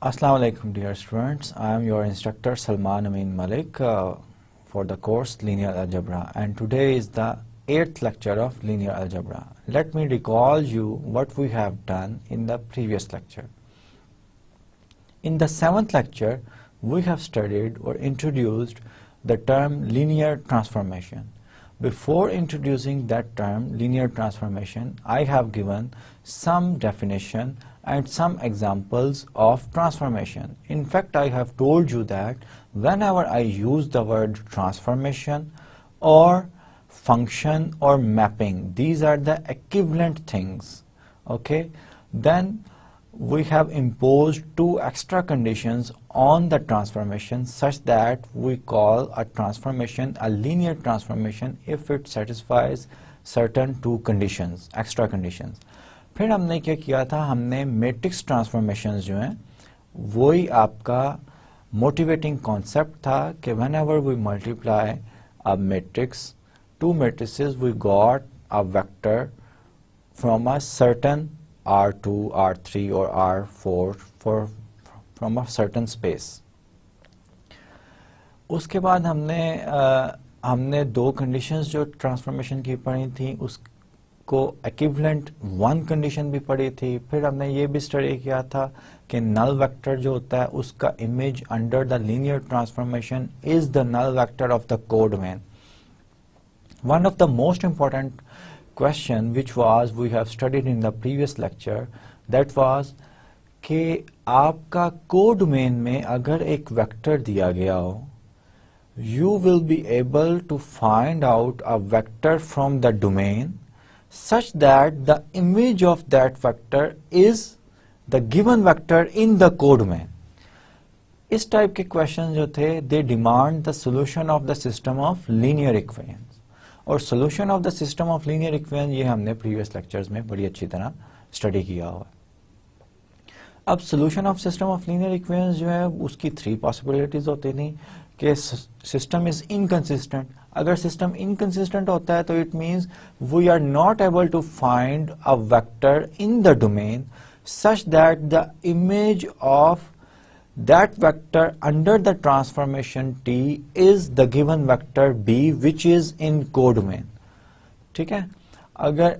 Assalamu alaikum dear students, I am your instructor Salman Amin Malik for the course Linear Algebra, and today is the 8th lecture of Linear Algebra. Let me recall you what we have done in the previous lecture. In the 7th lecture we have studied or introduced the term linear transformation. Before introducing that term linear transformation, I have given some definition and some examples of transformation. In fact, I have told you that whenever I use the word transformation or function or mapping, these are the equivalent things, okay, then we have imposed two extra conditions on the transformation such that we call a transformation a linear transformation if it satisfies certain two conditions, extra conditions. फिर हमने क्या किया था, हमने matrix transformations जो हैं वही आपका मोटिवेटिंग कॉन्सेप्ट था कि whenever we multiply a matrix, two matrices, we got a vector from a certain R2, R3 or R4 from a certain space. उसके बाद हमने दो कंडीशंस जो ट्रांसफॉर्मेशन की पढ़ी थी उसको इक्विवेलेंट वन कंडीशन भी पढ़ी थी. फिर हमने ये भी स्टडी किया था कि नल वेक्टर जो होता है उसका image under the linear transformation is the null vector of the codomain. One of the most important question which was we have studied in the previous lecture, that was कि आपका codomain में अगर एक vector दिया गया हो, you will be able to find out a vector from the domain such that the image of that vector is the given vector in the codomain. इस type के क्वेश्चन जो थे they demand the solution of the system of linear equations. और solution of the system of linear equation ये हमने previous lectures में बड़ी अच्छी तरह स्टडी किया हुआ है. अब solution of system of linear equation जो है उसकी थ्री पॉसिबिलिटीज होती थी कि सिस्टम इज इनकंसिस्टेंट. अगर सिस्टम इनकंसिस्टेंट होता है तो it means we are not able to find a vector in the domain such that the image of that vector under the transformation T is the given vector B which is in codomain. ठीक है, अगर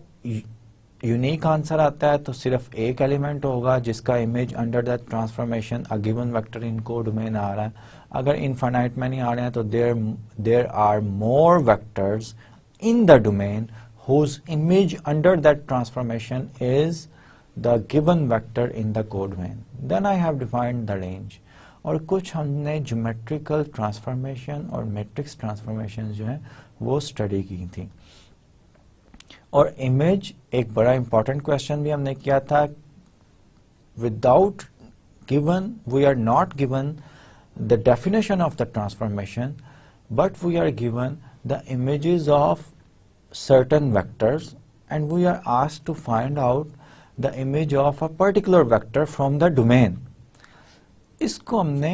unique answer आता है तो सिर्फ एक element होगा जिसका image under the transformation a given vector in codomain आ रहा है. अगर इनफाइनाइट में नहीं आ रहे हैं तो there are more vectors in the domain whose image under that transformation is the given vector in the codomain. Then I have defined the range. और कुछ हमने ज्योमेट्रिकल ट्रांसफॉर्मेशन और मैट्रिक्स ट्रांसफॉर्मेशन जो है वो स्टडी की थी. और इमेज एक बड़ा इंपॉर्टेंट क्वेश्चन भी हमने किया था. Without given we are not given the definition of the transformation but we are given the images of certain vectors and we are asked to find out the image of a particular vector from the domain. इसको हमने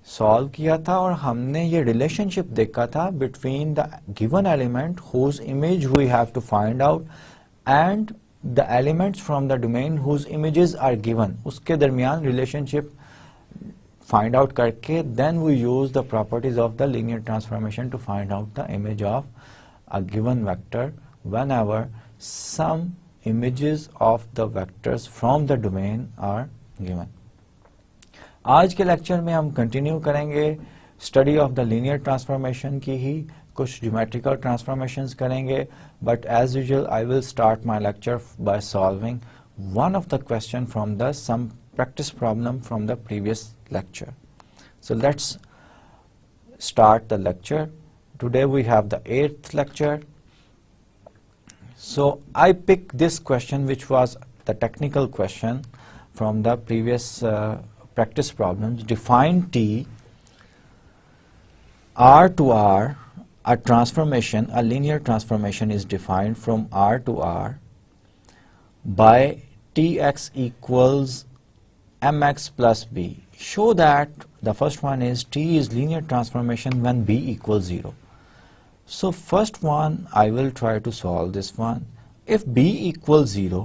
solve किया था और हमने ये relationship देखा था between the given element whose image we have to find out and the elements from the domain whose images are given. उसके दरमियान रिलेशनशिप find out करके then we use the properties of the linear transformation to find out the image of a given vector whenever some images of the vectors from the domain are given. आज के lecture में हम continue करेंगे study of the linear transformation की ही, कुछ geometrical transformations करेंगे, but as usual I will start my lecture by solving one of the question from the some practice problem from the previous lecture. So let's start the lecture. Today we have the 8th lecture. So I picked this question which was the technical question from the previous practice problems. Define T R to R, a transformation, a linear transformation is defined from R to R by Tx equals mx plus b. Show that the first one is T is linear transformation when b equals 0. So first one I will try to solve this one. If b equals 0,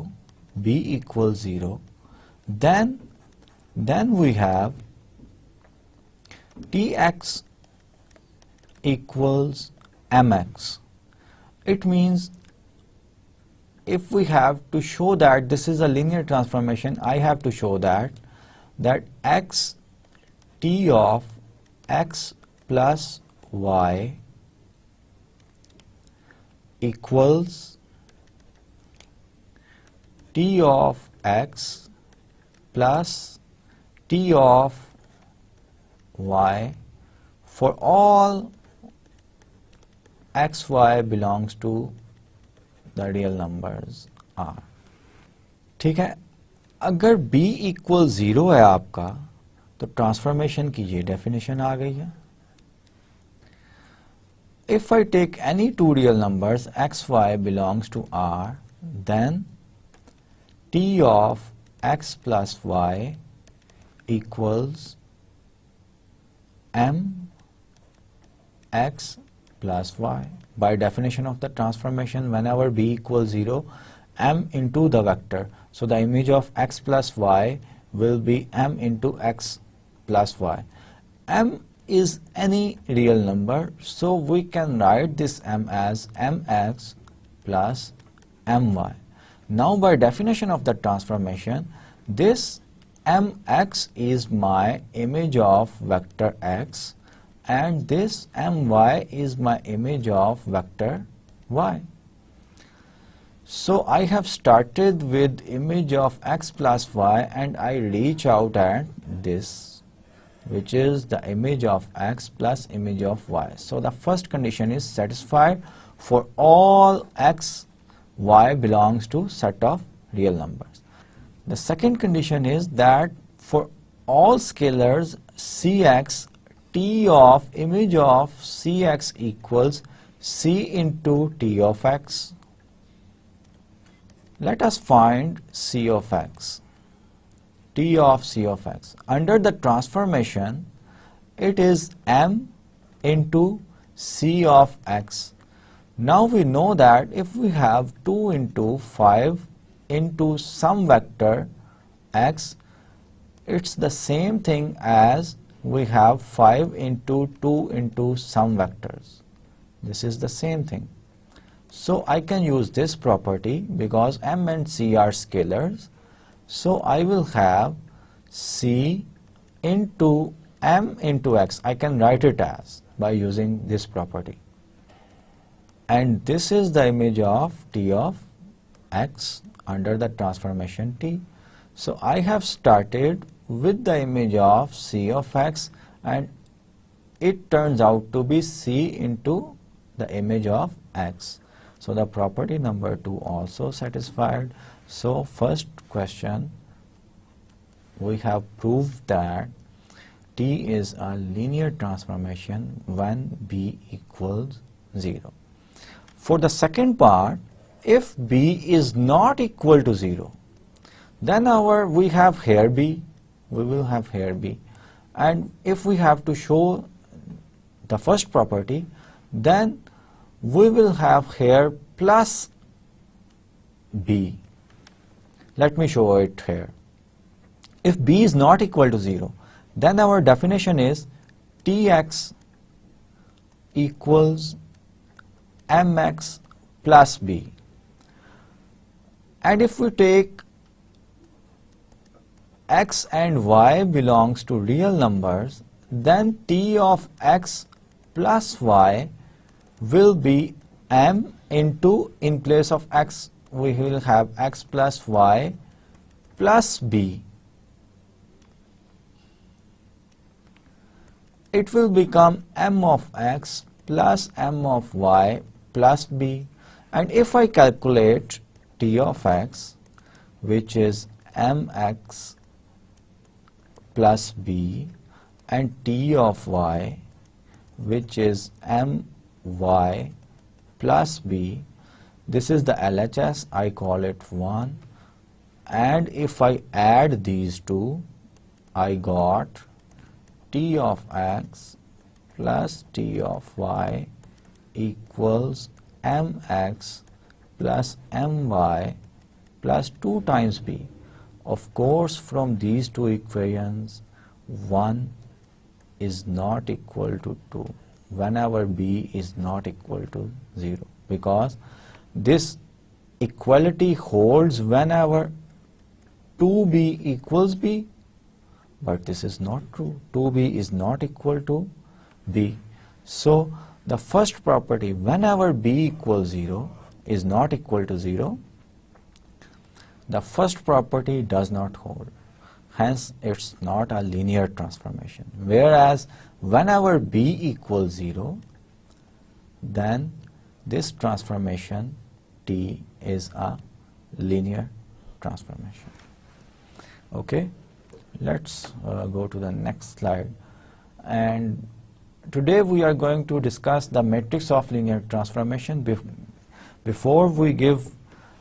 then then we have Tx equals mx. It means if we have to show that this is a linear transformation, I have to show that x t of x plus y equals t of x plus t of y for all x y belongs to the real numbers r. ठीक है, अगर b equal 0 है आपका तो transformation की ये definition आ गई है. If I take any two real numbers x y belongs to r, then t of x plus y equals m x plus y. By definition of the transformation, whenever b equals 0, m into the vector. So the image of x plus y will be m into x plus y. M is any real number, so we can write this m as mx plus my. Now by definition of the transformation, this mx is my image of vector x and this my is my image of vector y. So I have started with image of x plus y and I reach out at this, which is the image of x plus image of y. So the first condition is satisfied for all x, y belongs to set of real numbers. The second condition is that for all scalars cx, t of image of cx equals c into t of x. Let us find c of x. T of c of x. Under the transformation, it is m into c of x. Now we know that if we have 2 into 5 into some vector x, it's the same thing as we have 5 into 2 into some vectors. This is the same thing. So I can use this property because m and c are scalars. So I will have c into m into x. I can write it as by using this property. And this is the image of t of x under the transformation t. So I have started with the image of c of x and it turns out to be c into the image of x. So the property number 2 also satisfied. So first question, we have proved that t is a linear transformation when b equals 0. For the second part, if b is not equal to 0, then we have here b, we will have here b. And if we have to show the first property, then we will have here plus b. Let me show it here. If b is not equal to 0, then our definition is tx equals mx plus b. And if we take x and y belongs to real numbers, then t of x plus y will be m into, in place of x we will have x plus y plus b. It will become m of x plus m of y plus b. And if I calculate t of x, which is mx plus b, and t of y, which is my plus b, this is the LHS, I call it 1, and if I add these two, I got t of x plus t of y equals mx plus my plus 2 times b. Of course, from these two equations, 1 is not equal to 2 whenever b is not equal to 0, because this equality holds whenever 2b equals b, but this is not true. 2b is not equal to b. So the first property, whenever b equals 0 is not equal to 0, the first property does not hold. Hence, it's not a linear transformation. Whereas, whenever b equals 0, then this transformation T is a linear transformation. Okay, let's go to the next slide. And today we are going to discuss the matrix of linear transformation. Before we give,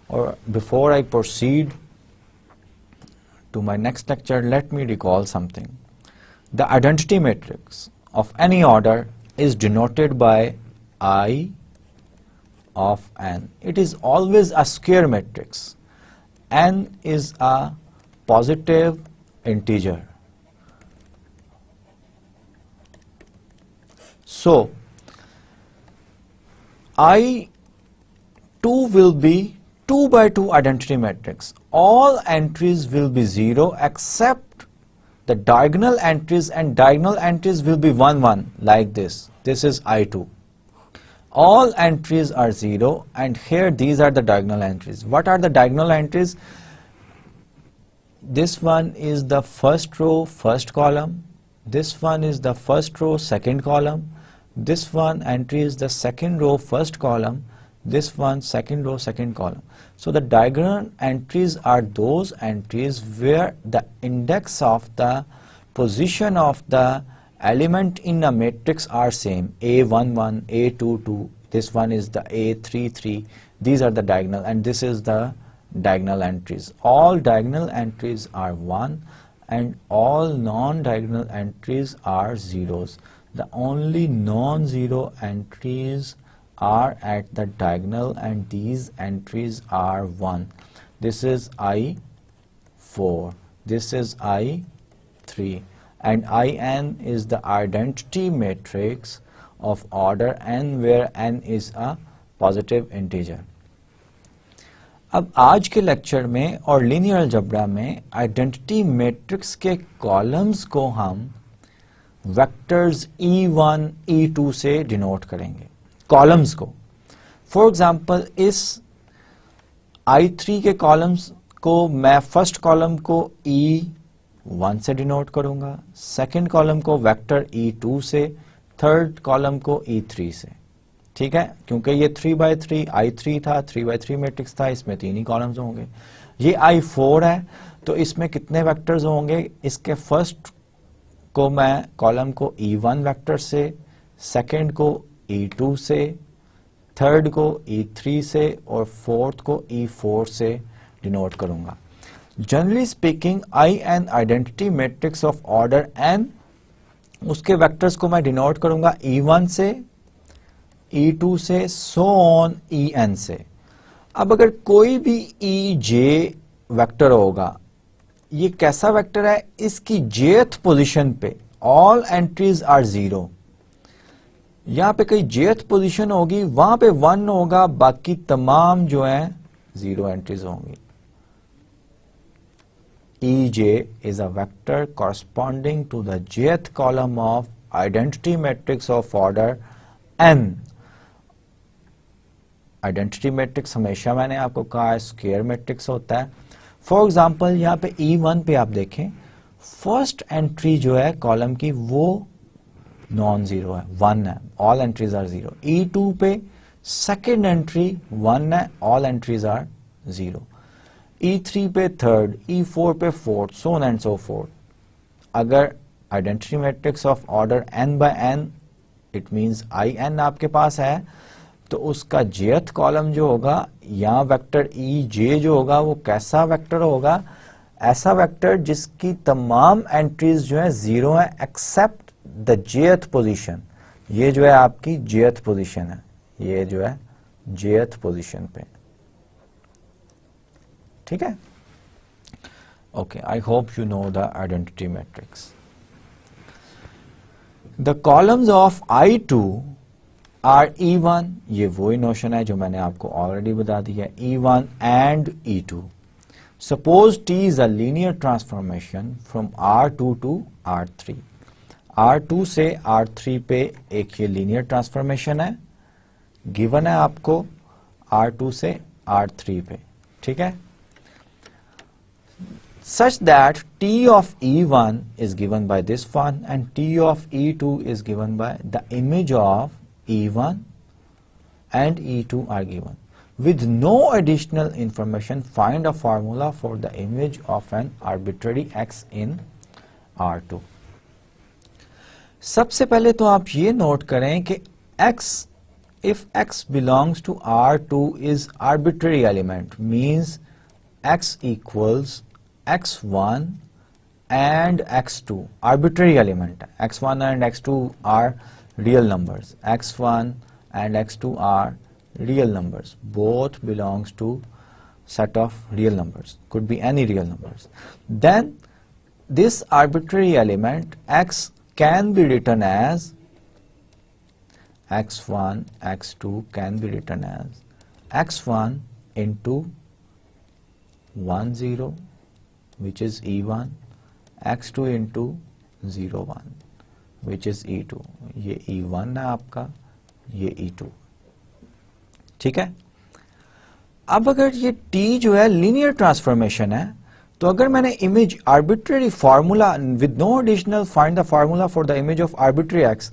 or before I proceed to my next lecture, let me recall something. The identity matrix of any order is denoted by I of n. It is always a square matrix. N is a positive integer. So, I2 will be 2 by 2 identity matrix. All entries will be 0 except the diagonal entries, and diagonal entries will be 1 1 like this. This is I2. All entries are 0, and here these are the diagonal entries. What are the diagonal entries? This one is the first row, first column. This one is the first row, second column. This one entry is the second row, first column. This one second row, second column. So the diagonal entries are those entries where the index of the position of the element in a matrix are same. A11, A22, this one is the A33. These are the diagonal, and this is the diagonal entries. All diagonal entries are 1 and all non-diagonal entries are zeros. The only non-zero entries are at the diagonal, and these entries are 1. This is I4, this is I3, and In is the identity matrix of order n where n is a positive integer. अब आज के lecture में और linear algebra में identity matrix के columns को हम vectors E1, E2 से डिनोट करेंगे, कॉलम्स को. फॉर एग्जांपल इस I3 के कॉलम्स को मैं फर्स्ट कॉलम को E1 से डिनोट करूंगा, सेकंड कॉलम को वेक्टर E2 से, थर्ड कॉलम को E3 से. ठीक है, क्योंकि ये 3 by 3 I3 था, 3 by 3 मैट्रिक्स था, इसमें 3 ही कॉलम्स होंगे. ये I4 है, तो इसमें कितने वेक्टर्स होंगे? इसके फर्स्ट को मैं कॉलम को E1 वेक्टर से, सेकंड को E2 से, थर्ड को E3 से और फोर्थ को E4 से डिनोट करूंगा. Generally speaking In identity matrix of order n, उसके वेक्टर्स को मैं डिनोट करूंगा E1 से, E2 से, सो ऑन En से. अब अगर कोई भी EJ वेक्टर होगा, ये कैसा वेक्टर है? इसकी jth पोजीशन पे ऑल एंट्रीज आर 0. यहां पे कहीं jth पोजीशन होगी, वहां पे 1 होगा, बाकी तमाम जो है 0 एंट्रीज होंगी. EJ is a vector corresponding to the jth column of identity matrix of order n. Identity matrix हमेशा मैंने आपको कहा है स्क्वायर मैट्रिक्स होता है. फॉर एग्जांपल यहाँ पे E1 पे आप देखें, फर्स्ट एंट्री जो है कॉलम की वो नॉन जीरो है, 1 है, ऑल एंट्रीज आर 0. E2 पे सेकेंड एंट्री 1 है, ऑल एंट्रीज आर 0. E3 पे थर्ड, E4 पे fourth, so on and so fourth. अगर identity matrix of order n by n, it means In आपके पास है, तो उसका jth कॉलम जो होगा, यहाँ वेक्टर EJ जो होगा वो कैसा वेक्टर होगा? ऐसा वेक्टर जिसकी तमाम एंट्रीज जो है 0 है एक्सेप्ट द jth पोजीशन. ये जो है आपकी jth पोजीशन है, ये जो है jth पोजीशन पे. ठीक है, Okay, I hope you know the identity matrix. The columns of I2 are E1, ये वही नोशन है जो मैंने आपको ऑलरेडी बता दिया, E1 and E2. Suppose T is a linear transformation from R2 to R3. R2 से R3 पे एक ये लीनियर ट्रांसफॉर्मेशन है, गिवन है आपको R2 से R3 पे, ठीक है, such that T of E1 is given by this one and T of E2 is given by the image of E1 and E2 are given. With no additional information, find a formula for the image of an arbitrary x in R2. सबसे पहले तो आप ये note करें कि x, if x belongs to R2 is arbitrary element, means x equals x1 and x2, arbitrary element. x1 and x2 are real numbers. x1 and x2 are real numbers. Both belongs to set of real numbers. Could be any real numbers. Then this arbitrary element x can be written as x1, x2 can be written as x1 into 1, 0, which is E1, x2 into 0, 1, which is E2. ये E1 है आपका, ये E2, ठीक है. अब अगर ये T जो है लीनियर ट्रांसफॉर्मेशन है, तो अगर मैंने image arbitrary formula with no additional find the formula for the image of arbitrary x,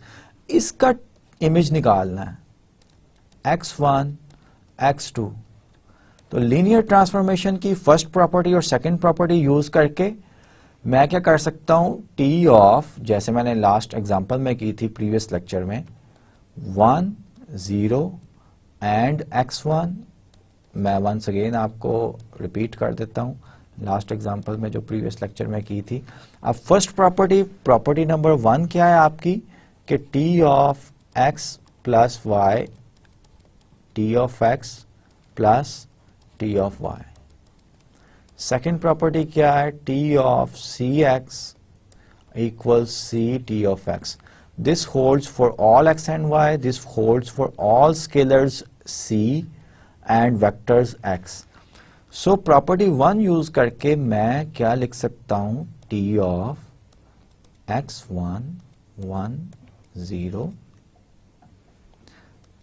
इसका इमेज निकालना है x1, x2. तो लीनियर ट्रांसफॉर्मेशन की फर्स्ट प्रॉपर्टी और सेकंड प्रॉपर्टी यूज करके मैं क्या कर सकता हूं, T ऑफ, जैसे मैंने लास्ट एग्जांपल में की थी प्रीवियस लेक्चर में, 1, 0 एंड x1. मैं वंस अगेन आपको रिपीट कर देता हूं, लास्ट एग्जांपल में जो प्रीवियस लेक्चर में की थी. अब फर्स्ट प्रॉपर्टी नंबर 1 क्या है आपकी, कि T of x plus y, T of x plus T of y. Second property क्या है, T of Cx equals C T of x. This holds for all x and y. This holds for all scalars C and vectors x. So property 1 use करके मैं क्या लिख सकता हूं, T of x1, 1, 0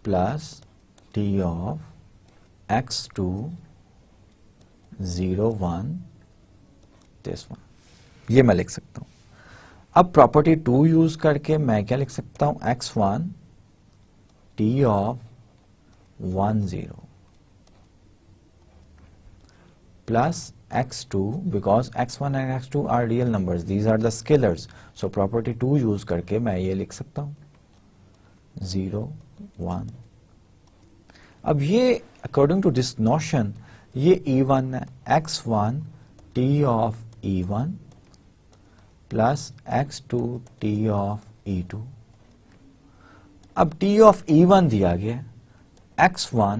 plus T of x2, 0, 1, this one. ये मैं लिख सकता हूं. अब प्रॉपर्टी 2 यूज करके मैं क्या लिख सकता हूं, x1 T of 1, 0 plus x2, because x1 and x2 are real numbers, these are the scalars, so property 2 use करके मैं ये लिख सकता हूं 0, 1. अब ये अकॉर्डिंग टू दिस नोशन ये E1 है, x1 T of E1 plus x2 T of E2. अब T of E1 दिया गया, x1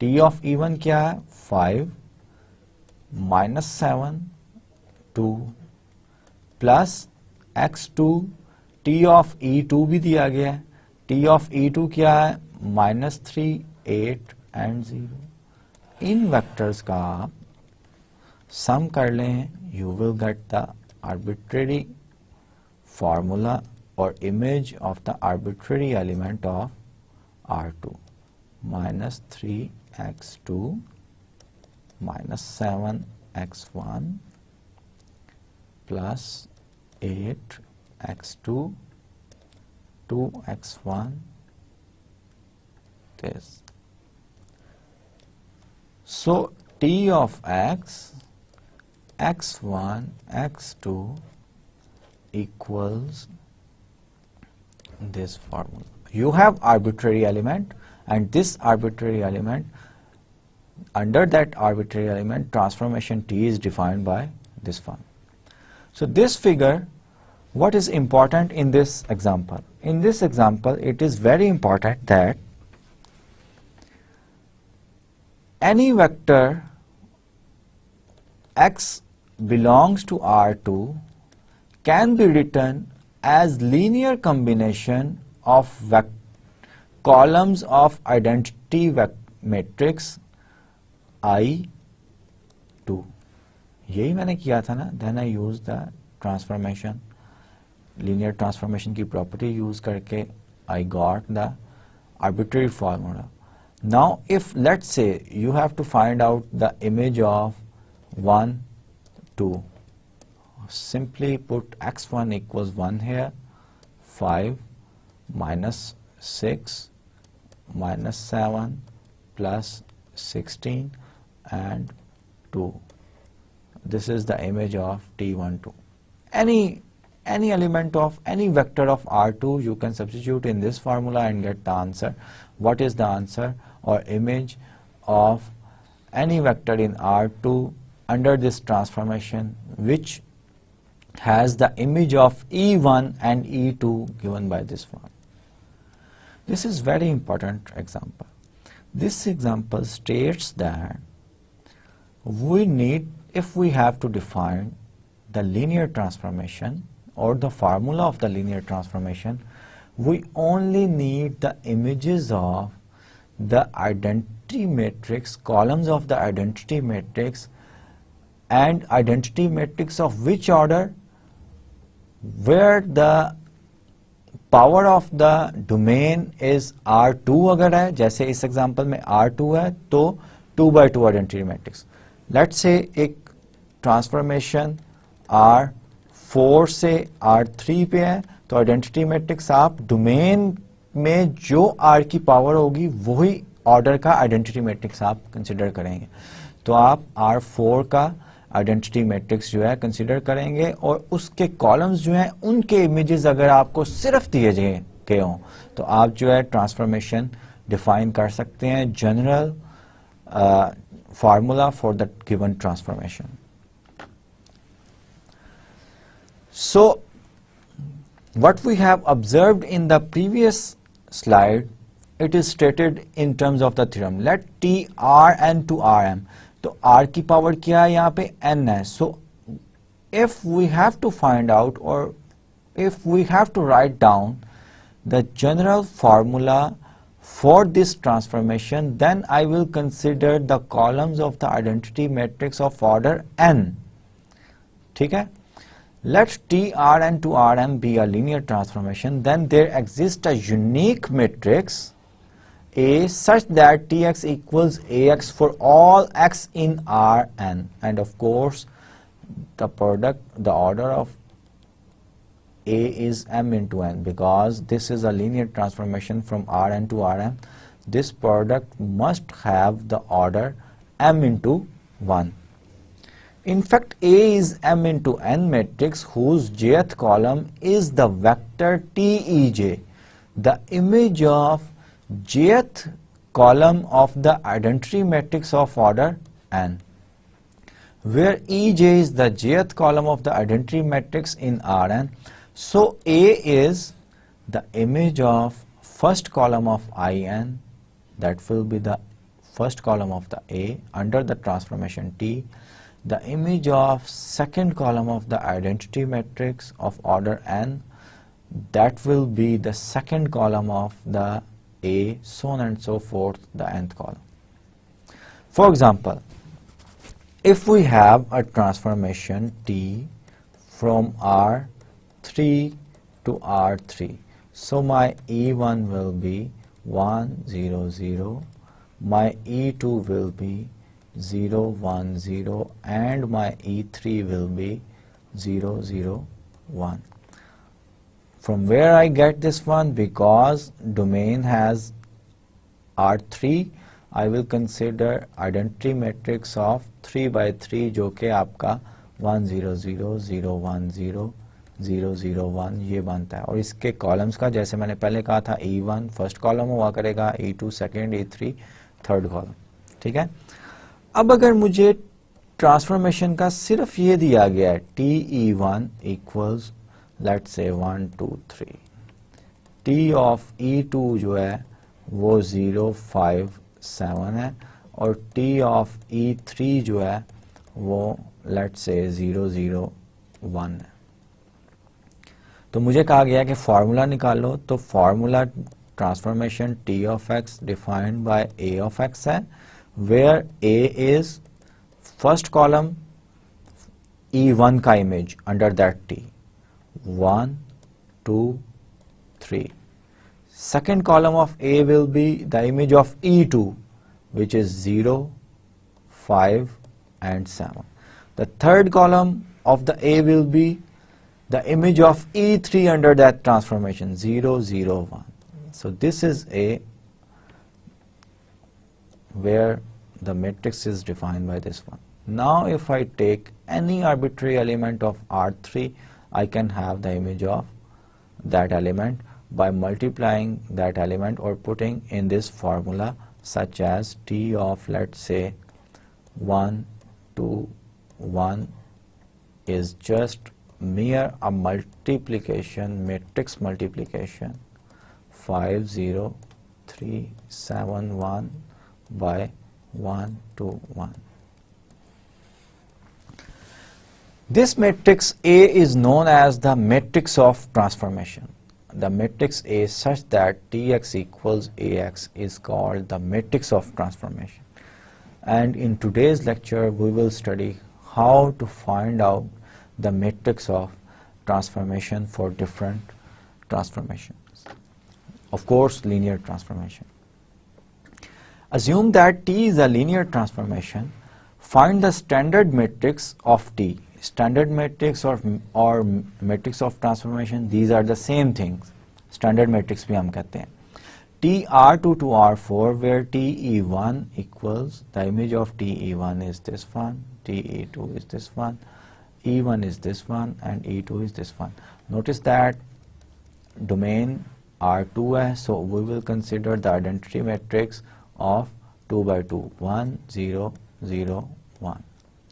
T of E1 क्या है, 5 -7 2 plus x2 T of E2 भी दिया गया है, T of E2 क्या है, -3 8 एंड 0. इन वेक्टर्स का आप सम कर लें, you will get the arbitrary formula और image of the arbitrary element of R2. -3x2 -7x1 plus 8x2 2x1 this. So T of x, x1, x2 equals this formula. You have arbitrary element and this arbitrary element, under that arbitrary element transformation T is defined by this one. So this figure, what is important in this example? In this example it is very important that any vector x belongs to R2 can be written as linear combination of columns of identity matrix I2. यही मैंने किया था ना. Then I used the transformation, linear transformation की property use करके I got the arbitrary formula. Now if let's say you have to find out the image of 1, 2, simply put x1 equals 1 here, 5 minus 6 minus 7 plus 16 and 2. This is the image of T12. Any element of any vector of R2 you can substitute in this formula and get the answer. What is the answer or image of any vector in R2 under this transformation which has the image of E1 and E2 given by this one. This is very important example. This example states that we need, if we have to define the linear transformation or the formula of the linear transformation, we only need the images of the identity matrix, columns of the identity matrix, and identity matrix of which order, where the power of the domain is R2 अगर है, जैसे इस example में R2 है तो 2x2 identity matrix. Let's say एक transformation R4 से R3 पे है तो आइडेंटिटी मैट्रिक्स आप डोमेन में जो R की पावर होगी वही ऑर्डर का आइडेंटिटी मैट्रिक्स आप कंसिडर करेंगे. तो आप R4 का आइडेंटिटी मैट्रिक्स जो है कंसिडर करेंगे और उसके कॉलम्स जो हैं उनके इमेजेस अगर आपको सिर्फ दिए गए हों तो आप जो है ट्रांसफॉर्मेशन डिफाइन कर सकते हैं, general formula for the given transformation. So what we have observed in the previous slide, it is stated in terms of the theorem. Let T Rn to Rm. तो R की power क्या है यहाँ पे n है. So if we have to find out or if we have to write down the general formula for this transformation, then I will consider the columns of the identity matrix of order n. ठीक है. Let T Rn to Rm be a linear transformation, then there exists a unique matrix A such that Tx equals Ax for all x in Rn, and of course the order of A is m into n, because this is a linear transformation from Rn to Rm. This product must have the order m into 1. In fact, A is m into n matrix whose jth column is the vector Tej, the image of jth column of the identity matrix of order n, where Ej is the jth column of the identity matrix in Rn. So A is the image of first column of In, that will be the first column of the A under the transformation T, the image of second column of the identity matrix of order n, that will be the second column of the A, so on and so forth, the nth column. For example, if we have a transformation T from R3 to R3, so my E1 will be 1, 0, 0, my E2 will be 0, 1, 0, and my E3 will be 0, 0, 1. From where I get this one? Because domain has R3, I will consider identity matrix of 3 by 3 जो कि आपका 1, 0, 0, 0, 1, 0, 0, 0, 1 ये बनता है. और इसके columns का जैसे मैंने पहले कहा था E1 फर्स्ट कॉलम हुआ करेगा, E2 second, E3 third column. ठीक है. अब अगर मुझे ट्रांसफॉर्मेशन का सिर्फ ये दिया गया है TE1 equals let's say 1, 2, 3, T of E2 जो है वो 0, 5, 7 है और T ऑफ E3 जो है वो लेट्स से 0 0 1 है। तो मुझे कहा गया कि फॉर्मूला निकालो, तो formula transformation T of X defined by A of X है, where A is first column E1 का image under that T 1 2 3. Second column of A will be the image of E2, which is 0 5 and 7. The third column of the A will be the image of E3 under that transformation 0 0 1. So this is A where the matrix is defined by this one. Now if I take any arbitrary element of R3, I can have the image of that element by multiplying that element or putting in this formula, such as T of, let's say, 1 2 1 is just mere a multiplication, matrix multiplication 5 0 3 7 1 by 1 2 1. This matrix A is known as the matrix of transformation. The matrix A such that Tx equals Ax is called the matrix of transformation. And in today's lecture we will study how to find out the matrix of transformation for different transformations. Of course, linear transformation. Assume that T is a linear transformation. Find the standard matrix of T. Standard matrix or matrix of transformation, these are the same things. Standard matrix भी हम कहते हैं. TR2 to R4 where TE1 equals the image of TE1 is this one, TE2 is this one, E1 is this one and E2 is this one. Notice that domain R2 है, so we will consider the identity matrix of 2 by 2 1 0 0 1.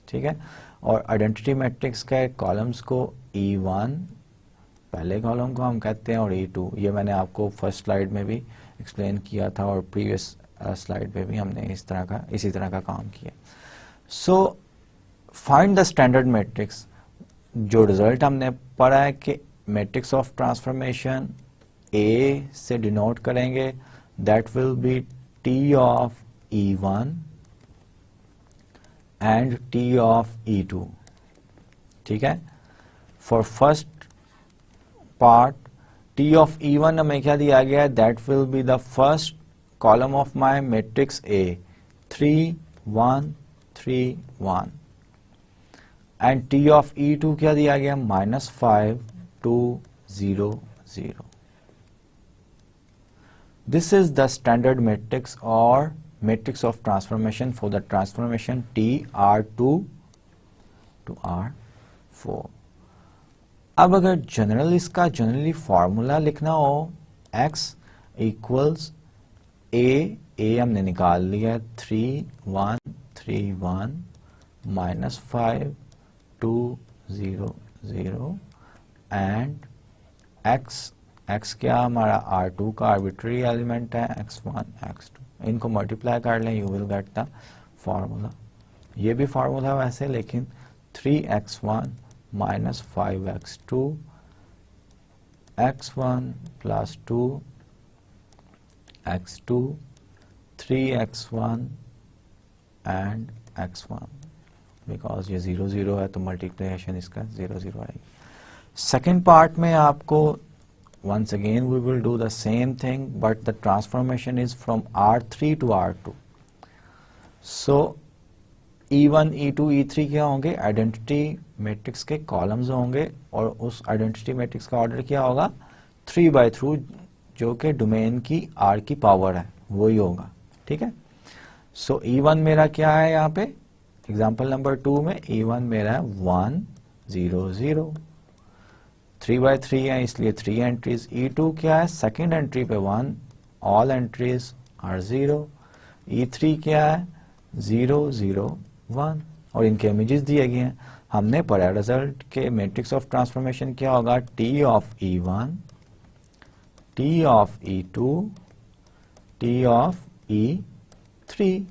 ठीक है. और identity matrix के columns को E1 पहले column को हम कहते हैं और E2, ये मैंने आपको फर्स्ट स्लाइड में भी एक्सप्लेन किया था और प्रीवियस स्लाइड पे भी हमने इसी तरह का काम किया. So find the standard matrix. जो रिजल्ट हमने पढ़ा है कि मैट्रिक्स ऑफ ट्रांसफॉर्मेशन A से डिनोट करेंगे, that will B T of E1 and T of E2. ठीक है. For first part T of E1 हमें क्या दिया गया है, that will be the first column of my matrix A 3 1 3 1 and T of E2 क्या दिया गया, -5 2 0 0. This is the standard matrix or matrix of transformation for the transformation TR2 to R4. अब अगर जनरली फॉर्मूला लिखना हो, x equals a हमने निकाल लिया 3 1 3 1 -5 2 0 0 एंड x क्या हमारा R2 का आर्बिट्ररी एलिमेंट है, x1 x2. इनको मल्टीप्लाई कर लें, you will get the formula. ये भी फार्मूला वैसे, लेकिन 3x1 minus 5x2 x1 plus 2 x2 3x1 and x1. Because ये 0 0 है तो मल्टीप्लिकेशन इसका 0 0 आएगी. सेकेंड पार्ट में आपको once again we will do the same thing, but the transformation is from R3 to R2. So E1 E2 E3 क्या होंगे, identity matrix के कॉलम्स होंगे और उस आइडेंटिटी मैट्रिक्स का ऑर्डर क्या होगा, 3 by 3, जो कि डोमेन की R की पावर है वही होगा. ठीक है. सो E1 मेरा क्या है, यहाँ पे एग्जांपल नंबर 2 में E1 मेरा है 1 0 0. 3 by 3 है इसलिए 3 एंट्रीज. E2 क्या है, सेकेंड एंट्री पे 1, ऑल एंट्रीज आर 0. E3 क्या है, 0 0 1 और इनके इमेजेस दिए गए हैं. हमने पढ़ा रिजल्ट के मैट्रिक्स ऑफ ट्रांसफॉर्मेशन क्या होगा, T of E1 T of E2 T of E3.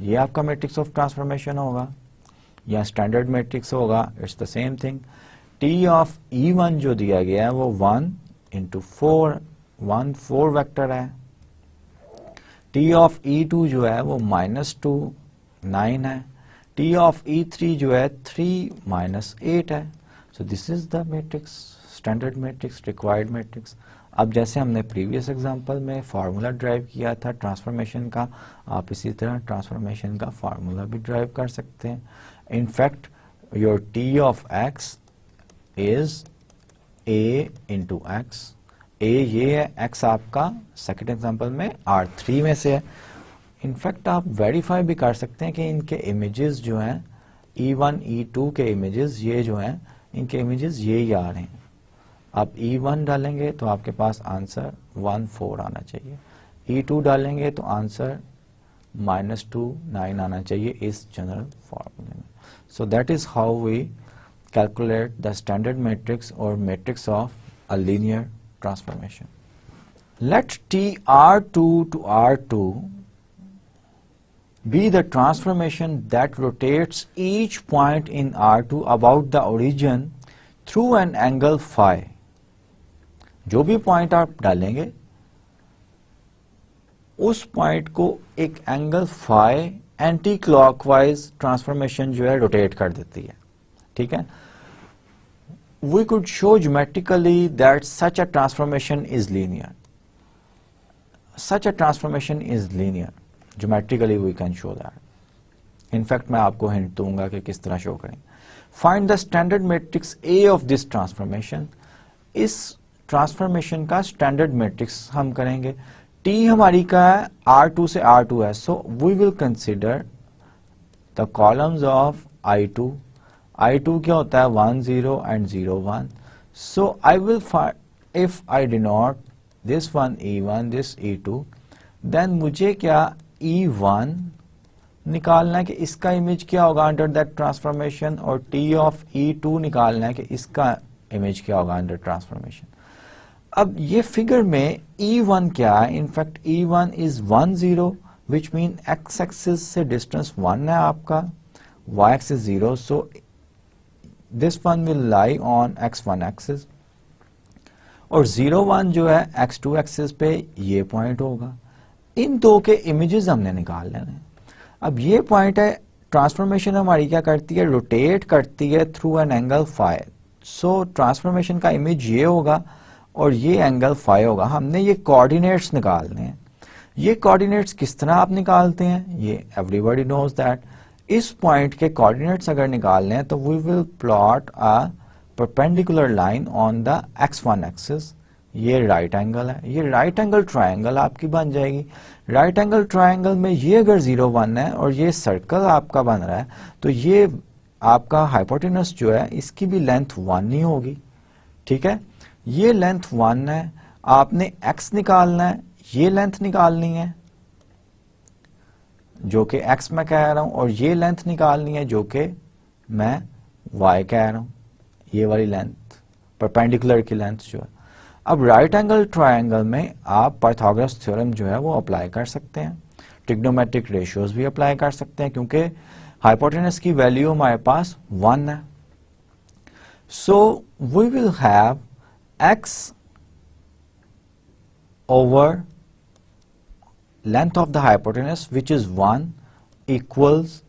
ये आपका मैट्रिक्स ऑफ ट्रांसफॉर्मेशन होगा. या स्टैंडर्ड मैट्रिक्स होगा, it's the same thing. T of E1 जो दिया गया है वो 1 इंटू 4, 1 4 वेक्टर है। टी ऑफ E2 जो है वो -2 9 है। टी ऑफ E3 जो है 3 -8 है। So this is the matrix, standard matrix, required matrix. अब जैसे हमने प्रीवियस एग्जांपल में फार्मूला ड्राइव किया था ट्रांसफॉर्मेशन का, आप इसी तरह ट्रांसफॉर्मेशन का फार्मूला भी ड्राइव कर सकते हैं। In fact your T of X is a into X. A ये है, एक्स आपका सेकेंड एग्जांपल में R3 में से है। इनफैक्ट आप वेरीफाई भी कर सकते हैं कि इनके इमेजेस जो हैं E1 E2 के इमेजेस ये जो हैं इनके इमेजेस ये ही आ रहे हैं। आप E1 डालेंगे तो आपके पास आंसर 1 4 आना चाहिए, E2 डालेंगे तो आंसर -2 9 आना चाहिए इस जनरल फॉर्मूले में। So that is how we calculate the standard matrix और matrix of a linear transformation. Let TR2 to R2 be the transformation that rotates each point in R2 about the origin through an angle phi. जो भी point आप डालेंगे उस point को एक angle phi anti clockwise transformation जो है rotate कर देती है। ठीक है, we could show geometrically that such a transformation is linear. Such a transformation is linear. Geometrically we can show that. In fact, मैं आपको हिंट दूंगा कि किस तरह शो करें। Find the standard matrix A of this transformation. इस transformation का standard matrix हम करेंगे। T हमारी का है R2 से R2 है, so we will consider the columns of I2. I2 क्या होता है 1 0 and 0 1. So I will find if I denote this one E1 this E2, then मुझे क्या E1 निकालना है कि इसका इमेज क्या होगा अंडर दैट ट्रांसफॉर्मेशन, और T ऑफ E2 निकालना है कि इसका इमेज क्या होगा अंडर ट्रांसफॉर्मेशन। अब ये फिगर में E1 क्या है, in fact E1 is 1 0 which mean x axis से डिस्टेंस 1 है आपका, y axis 0, so this one will lie on x1 axis और 0 1 जो है x2 axis पे ये पॉइंट होगा। इन दो के इमेजेस हमने निकाल लेने। अब ये पॉइंट है, ट्रांसफॉर्मेशन हमारी क्या करती है, रोटेट करती है through an angle phi. So transformation का इमेज ये होगा और ये एंगल फाई होगा। हमने ये कोऑर्डिनेट्स निकालने हैं। ये कोऑर्डिनेट्स किस तरह आप निकालते हैं, ये एवरीबॉडी नोज दैट। इस पॉइंट के कोऑर्डिनेट्स अगर निकालने हैं तो we will plot a perpendicular line on the x1 axis. ये राइट एंगल है, ये राइट एंगल ट्रायंगल आपकी बन जाएगी। राइट एंगल ट्रायंगल में ये अगर 0 1 है और ये सर्कल आपका बन रहा है तो ये आपका हाइपोटेनस जो है इसकी भी लेंथ 1 ही होगी। ठीक है, ये लेंथ 1 है, आपने x निकालना है, ये लेंथ निकालनी है जो कि x मैं कह रहा हूं, और ये लेंथ निकालनी है जो कि मैं y कह रहा हूं, ये वाली लेंथ परपेंडिकुलर की लेंथ जो है। अब राइट एंगल ट्रायंगल में आप पाइथागोरस थ्योरम जो है वो अप्लाई कर सकते हैं, ट्रिग्नोमेट्रिक रेशियोज भी अप्लाई कर सकते हैं क्योंकि हाइपोटेनस की वैल्यू हमारे पास 1 है। So we will have x over length of the hypotenuse which is 1 equals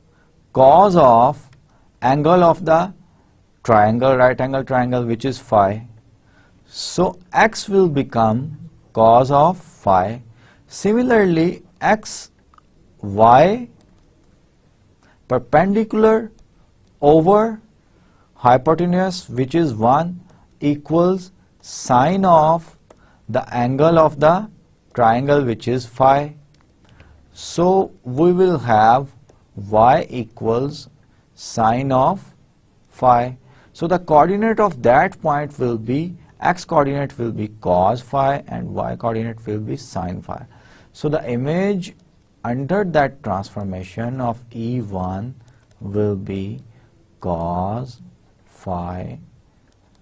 cos of angle of the triangle, right angle triangle, which is phi. So x will become cos of phi. Similarly, x y perpendicular over hypotenuse which is 1 equals sine of the angle of the triangle which is phi. So we will have y equals sine of phi. So the coordinate of that point will be, x coordinate will be cos phi and y coordinate will be sine phi. So the image under that transformation of E1 will be cos phi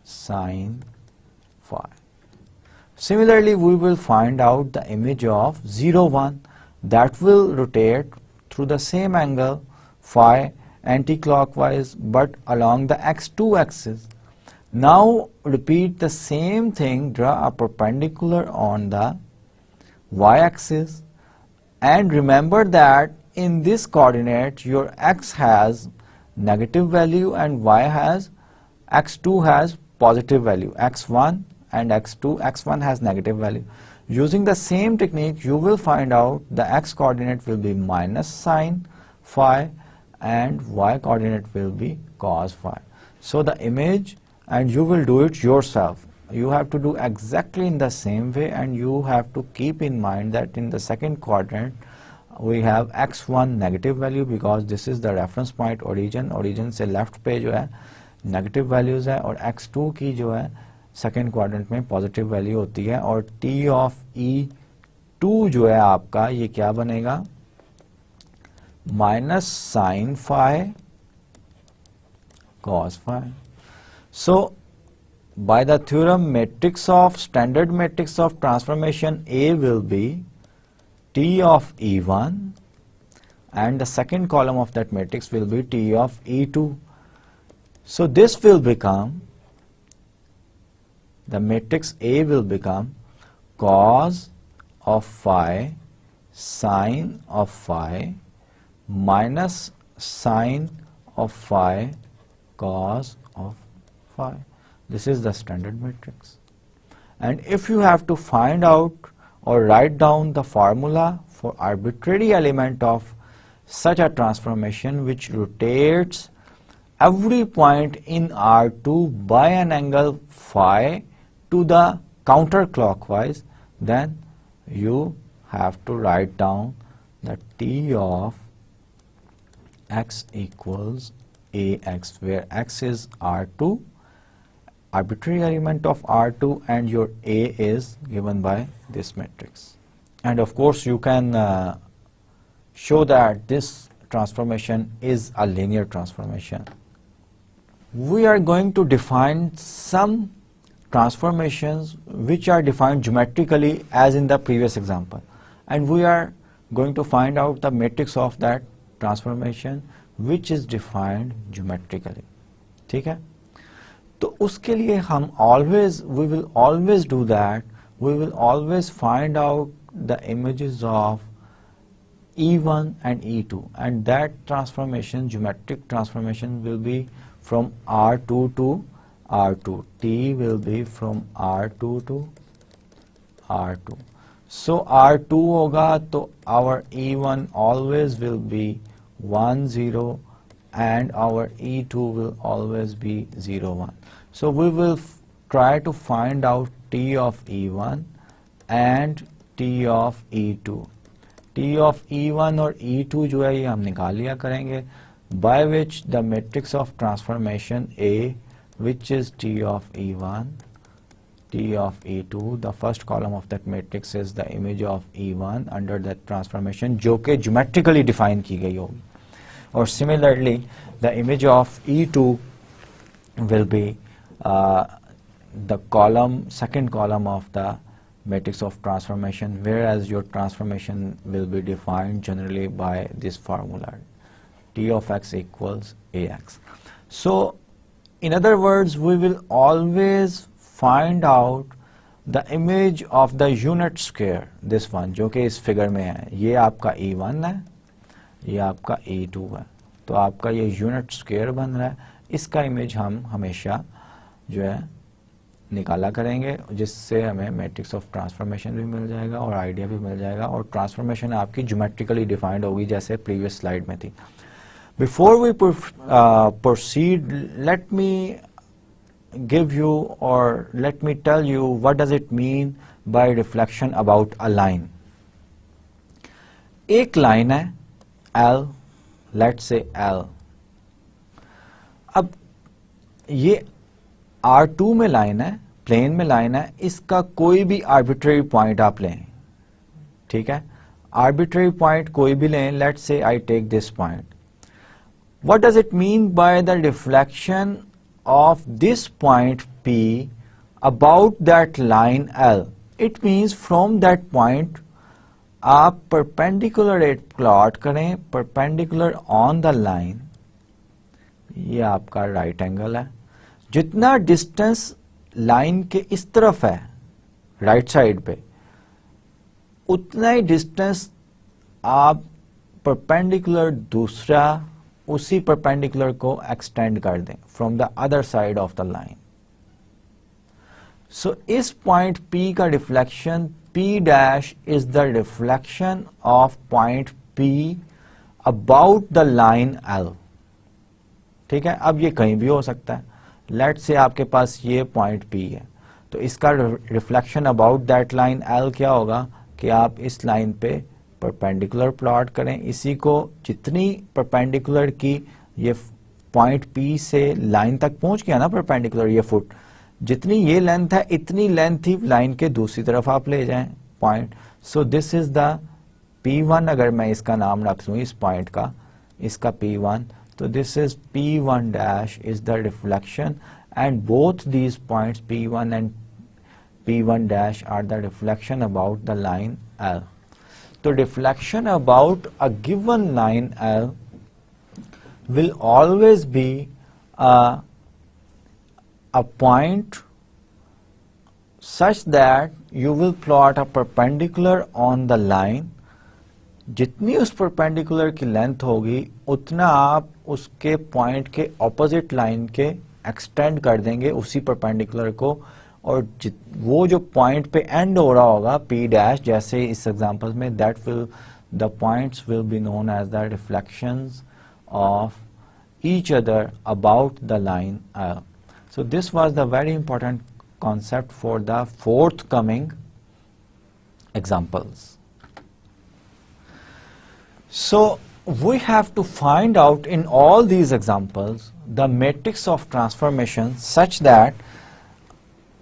sine phi. Similarly, we will find out the image of 0 1 that will rotate through the same angle phi anti-clockwise but along the x2 axis. Now repeat the same thing, draw a perpendicular on the y-axis, and remember that in this coordinate your x has negative value and y has, x2 has positive value, x1 and x2, x1 has negative value. Using the same technique you will find out the x coordinate will be minus sine phi and y coordinate will be cos phi. So the image, and you will do it yourself. You have to do exactly in the same way, and you have to keep in mind that in the second quadrant we have x1 negative value because this is the reference point origin से left पे जो है negative values है, और x2 की जो है second quadrant में पॉजिटिव वैल्यू होती है, और t ऑफ e2 जो है आपका ये क्या बनेगा, minus sine phi cos phi. So by the theorem matrix of standard matrix of transformation A will be T of E1 and the second column of that matrix will be T of E2. So this will become, the matrix A will become cos of phi sine of phi minus sine of phi cos of phi. This is the standard matrix. And if you have to find out or write down the formula for arbitrary element of such a transformation which rotates every point in R2 by an angle phi to the counterclockwise, then you have to write down that T of x equals Ax, where x is R2, arbitrary element of R2, and your A is given by this matrix. And of course you can show that this transformation is a linear transformation. We are going to define some transformations which are defined geometrically as in the previous example, and we are going to find out the matrix of that transformation which is defined geometrically. ठीक है, तो उसके लिए हम we will always do that, we will always find out the images of E1 and E2, and that transformation, geometric transformation, will be from R2 to R2. T will be from R2 to R2. So R2 होगा तो our E1 always will be 1 0 and our E2 will always be 0 1. So we will try to find out T of E1 and T of E2. T of E1 और E2 जो है ये हम निकाल लिया करेंगे, by which the matrix of transformation A, which is T of E1, T of E2, the first column of that matrix is the image of E1 under that transformation जो कि geometrically define की गई होगी, और similarly the image of E2 will be the column, second column of the matrix of transformation, whereas your transformation will be defined generally by this formula, T of x equals Ax. So in other words, we will always find out the image of the unit square, this one जो कि इस figure में है, ये आपका E1 है, ये आपका E2 है, तो आपका ये यूनिट स्क्वायर बन रहा है, इसका इमेज हम हमेशा जो है निकाला करेंगे, जिससे हमें मैट्रिक्स ऑफ ट्रांसफॉर्मेशन भी मिल जाएगा और आइडिया भी मिल जाएगा, और ट्रांसफॉर्मेशन आपकी ज्योमेट्रिकली डिफाइंड होगी जैसे प्रीवियस स्लाइड में थी. Before we proceed, let me give you or let me tell you what does it mean by reflection about a line. एक लाइन है L, let's say L. अब ये R2 में line है, प्लेन में line है, इसका कोई भी आर्बिट्रेरी पॉइंट आप लें, ठीक है, आर्बिट्रेरी पॉइंट कोई भी लें, let's say I take this point. What does it mean by the reflection of this point P about that line L? It means from that point आप perpendicular plot करें, perpendicular on the line, ये आपका right angle है। जितना distance line के इस तरफ है राइट साइड पे, उतना ही डिस्टेंस आप परपेंडिकुलर दूसरा उसी परपेंडिकुलर को एक्सटेंड कर दें from the other side of the line. So इस पॉइंट P का reflection P dash is the reflection of point P about the line L। ठीक है, अब ये कहीं भी हो सकता है। लेट से आपके पास ये पॉइंट P है, तो इसका reflection about that line L क्या होगा कि आप इस लाइन पे परपेंडिकुलर प्लॉट करें। इसी को जितनी परपेंडिकुलर की ये पॉइंट P से लाइन तक पहुंच गया ना परपेंडिकुलर, ये फुट, जितनी ये लेंथ है इतनी लेंथ ही लाइन के दूसरी तरफ आप ले जाएं point. So this is the P1, अगर मैं इसका नाम रख लूं इस पॉइंट का, इसका P1, तो this is P1 dash is the reflection and both these points P1 and P1 dash are the reflection about the line L. So reflection about a given line L will always be a point such that you will plot a perpendicular on the line. जितनी उस perpendicular की length होगी उतना आप उसके point के opposite line के extend कर देंगे उसी परपेंडिकुलर को, और वो जो पॉइंट पे एंड हो रहा होगा P डैश, जैसे इस एग्जांपल में, that will the points will be known as the reflections of each other about the line L. So this was the very important concept for the forthcoming examples. So we have to find out in all these examples the matrix of transformation such that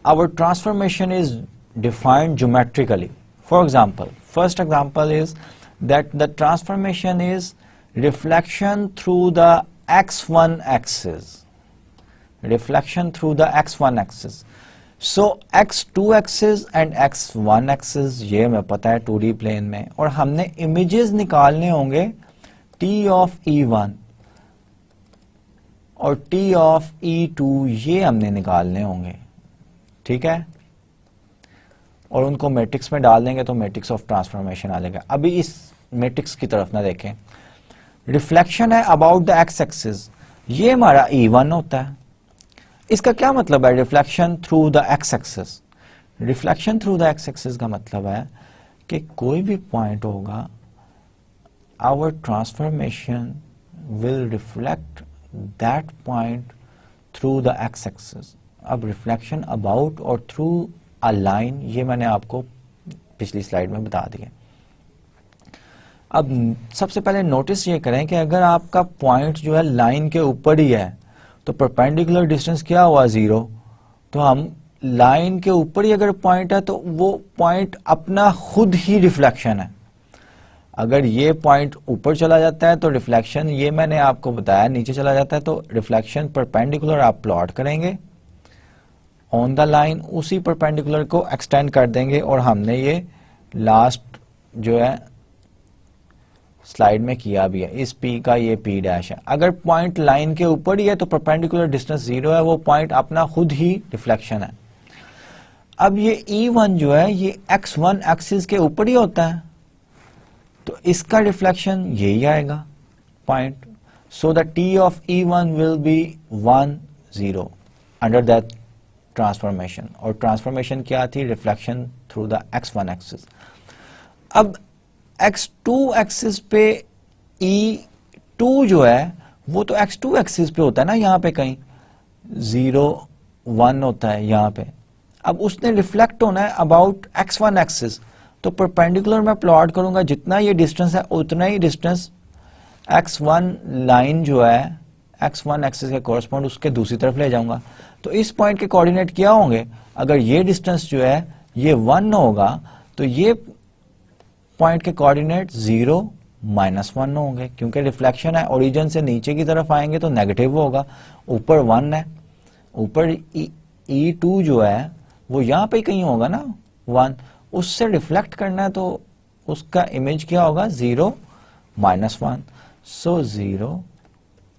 our transformation is defined geometrically. For example, first example is that the transformation is reflection through the x1 axis. Reflection through the x1 axis. So x2 axis and x1 axis ये हमें पता है 2D plane में, और हमने images निकालने होंगे T of E1 और T of E2, ये हमने निकालने होंगे, ठीक है, और उनको मैट्रिक्स में डाल देंगे तो मैट्रिक्स ऑफ ट्रांसफॉर्मेशन आ जाएगा। अभी इस मैट्रिक्स की तरफ ना देखें। रिफ्लेक्शन है अबाउट द एक्स एक्सिस, ये हमारा E1 होता है। इसका क्या मतलब है reflection through the x axis? Reflection through the x axis का मतलब है कि कोई भी पॉइंट होगा, our transformation will reflect that point through the x axis. अब रिफ्लेक्शन अबाउट और थ्रू अ लाइन, ये मैंने आपको पिछली स्लाइड में बता दिया। अब सबसे पहले नोटिस ये करें कि अगर आपका पॉइंट जो है लाइन के ऊपर ही है तो परपेंडिकुलर डिस्टेंस क्या हुआ 0, तो हम लाइन के ऊपर ही अगर पॉइंट है तो वो पॉइंट अपना खुद ही रिफ्लेक्शन है। अगर ये पॉइंट ऊपर चला जाता है तो रिफ्लेक्शन, ये मैंने आपको बताया, नीचे चला जाता है तो रिफ्लेक्शन परपेंडिकुलर आप प्लॉट करेंगे ऑन द लाइन, उसी परपेंडिकुलर को एक्सटेंड कर देंगे, और हमने ये लास्ट जो है स्लाइड में किया भी है। इस P का ये P डैश है। अगर पॉइंट लाइन के ऊपर ही है तो परपेंडिकुलर डिस्टेंस 0 है, वो पॉइंट अपना खुद ही रिफ्लेक्शन है। अब ये E1 जो है ये x1 एक्सिस के ऊपर ही होता है, तो इसका रिफ्लेक्शन यही आएगा point. So the T of E1 will be 1 0 under that transformation, और ट्रांसफॉर्मेशन क्या थी? Reflection through the x1 axis. अब x2 एक्सिस पे E2 जो है वो तो x2 एक्सिस पे होता है ना, यहाँ पे कहीं 0 1 होता है यहाँ पे। अब उसने रिफ्लेक्ट होना है अबाउट x1 एक्सिस, तो परपेंडिकुलर मैं प्लॉट करूंगा, जितना ये डिस्टेंस है उतना ही डिस्टेंस x1 लाइन जो है x1 एक्सिस के कॉरस्पॉन्ड उसके दूसरी तरफ ले जाऊंगा। तो इस पॉइंट के कोऑर्डिनेट क्या होंगे? अगर ये डिस्टेंस जो है ये 1 होगा तो ये पॉइंट के कोऑर्डिनेट 0 -1 होंगे, क्योंकि रिफ्लेक्शन है, ओरिजिन से नीचे की तरफ आएंगे तो नेगेटिव होगा। ऊपर 1 है, ऊपर E2 जो है वो यहाँ पे कहीं होगा ना 1, उससे रिफ्लेक्ट करना है तो उसका इमेज क्या होगा? 0 -1। सो 0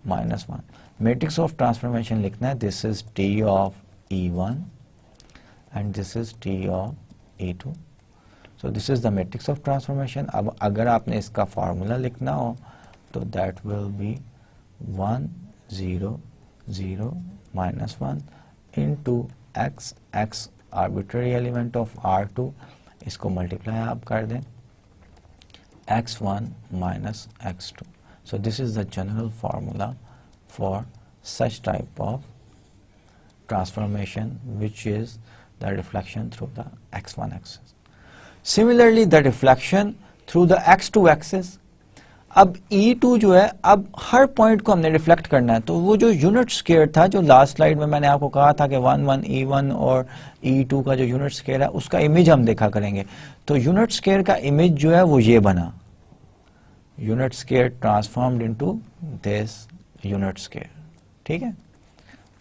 -1, मैट्रिक्स ऑफ ट्रांसफॉर्मेशन लिखना है, this is T of E1 and this is T of E2. So this is the matrix of transformation. अब अगर आपने इसका फार्मूला लिखना हो तो that will B 1 0 0 -1 into x, x arbitrary element of R2, इसको मल्टीप्लाई आप कर दें x1 minus x2. So this is the general formula for such type of transformation, which is the reflection through the x1 axis. Similarly, the reflection through the x2 axis. अब E2 जो है, अब हर point को हमने reflect करना है, तो वो जो यूनिट स्केयर था, जो लास्ट स्लाइड में मैंने आपको कहा था कि 1 1 E1 और E2 का जो यूनिट स्केयर है उसका इमेज हम देखा करेंगे. तो यूनिट स्केयर का इमेज जो है वो ये बना, unit square transformed into this unit square. ठीक है,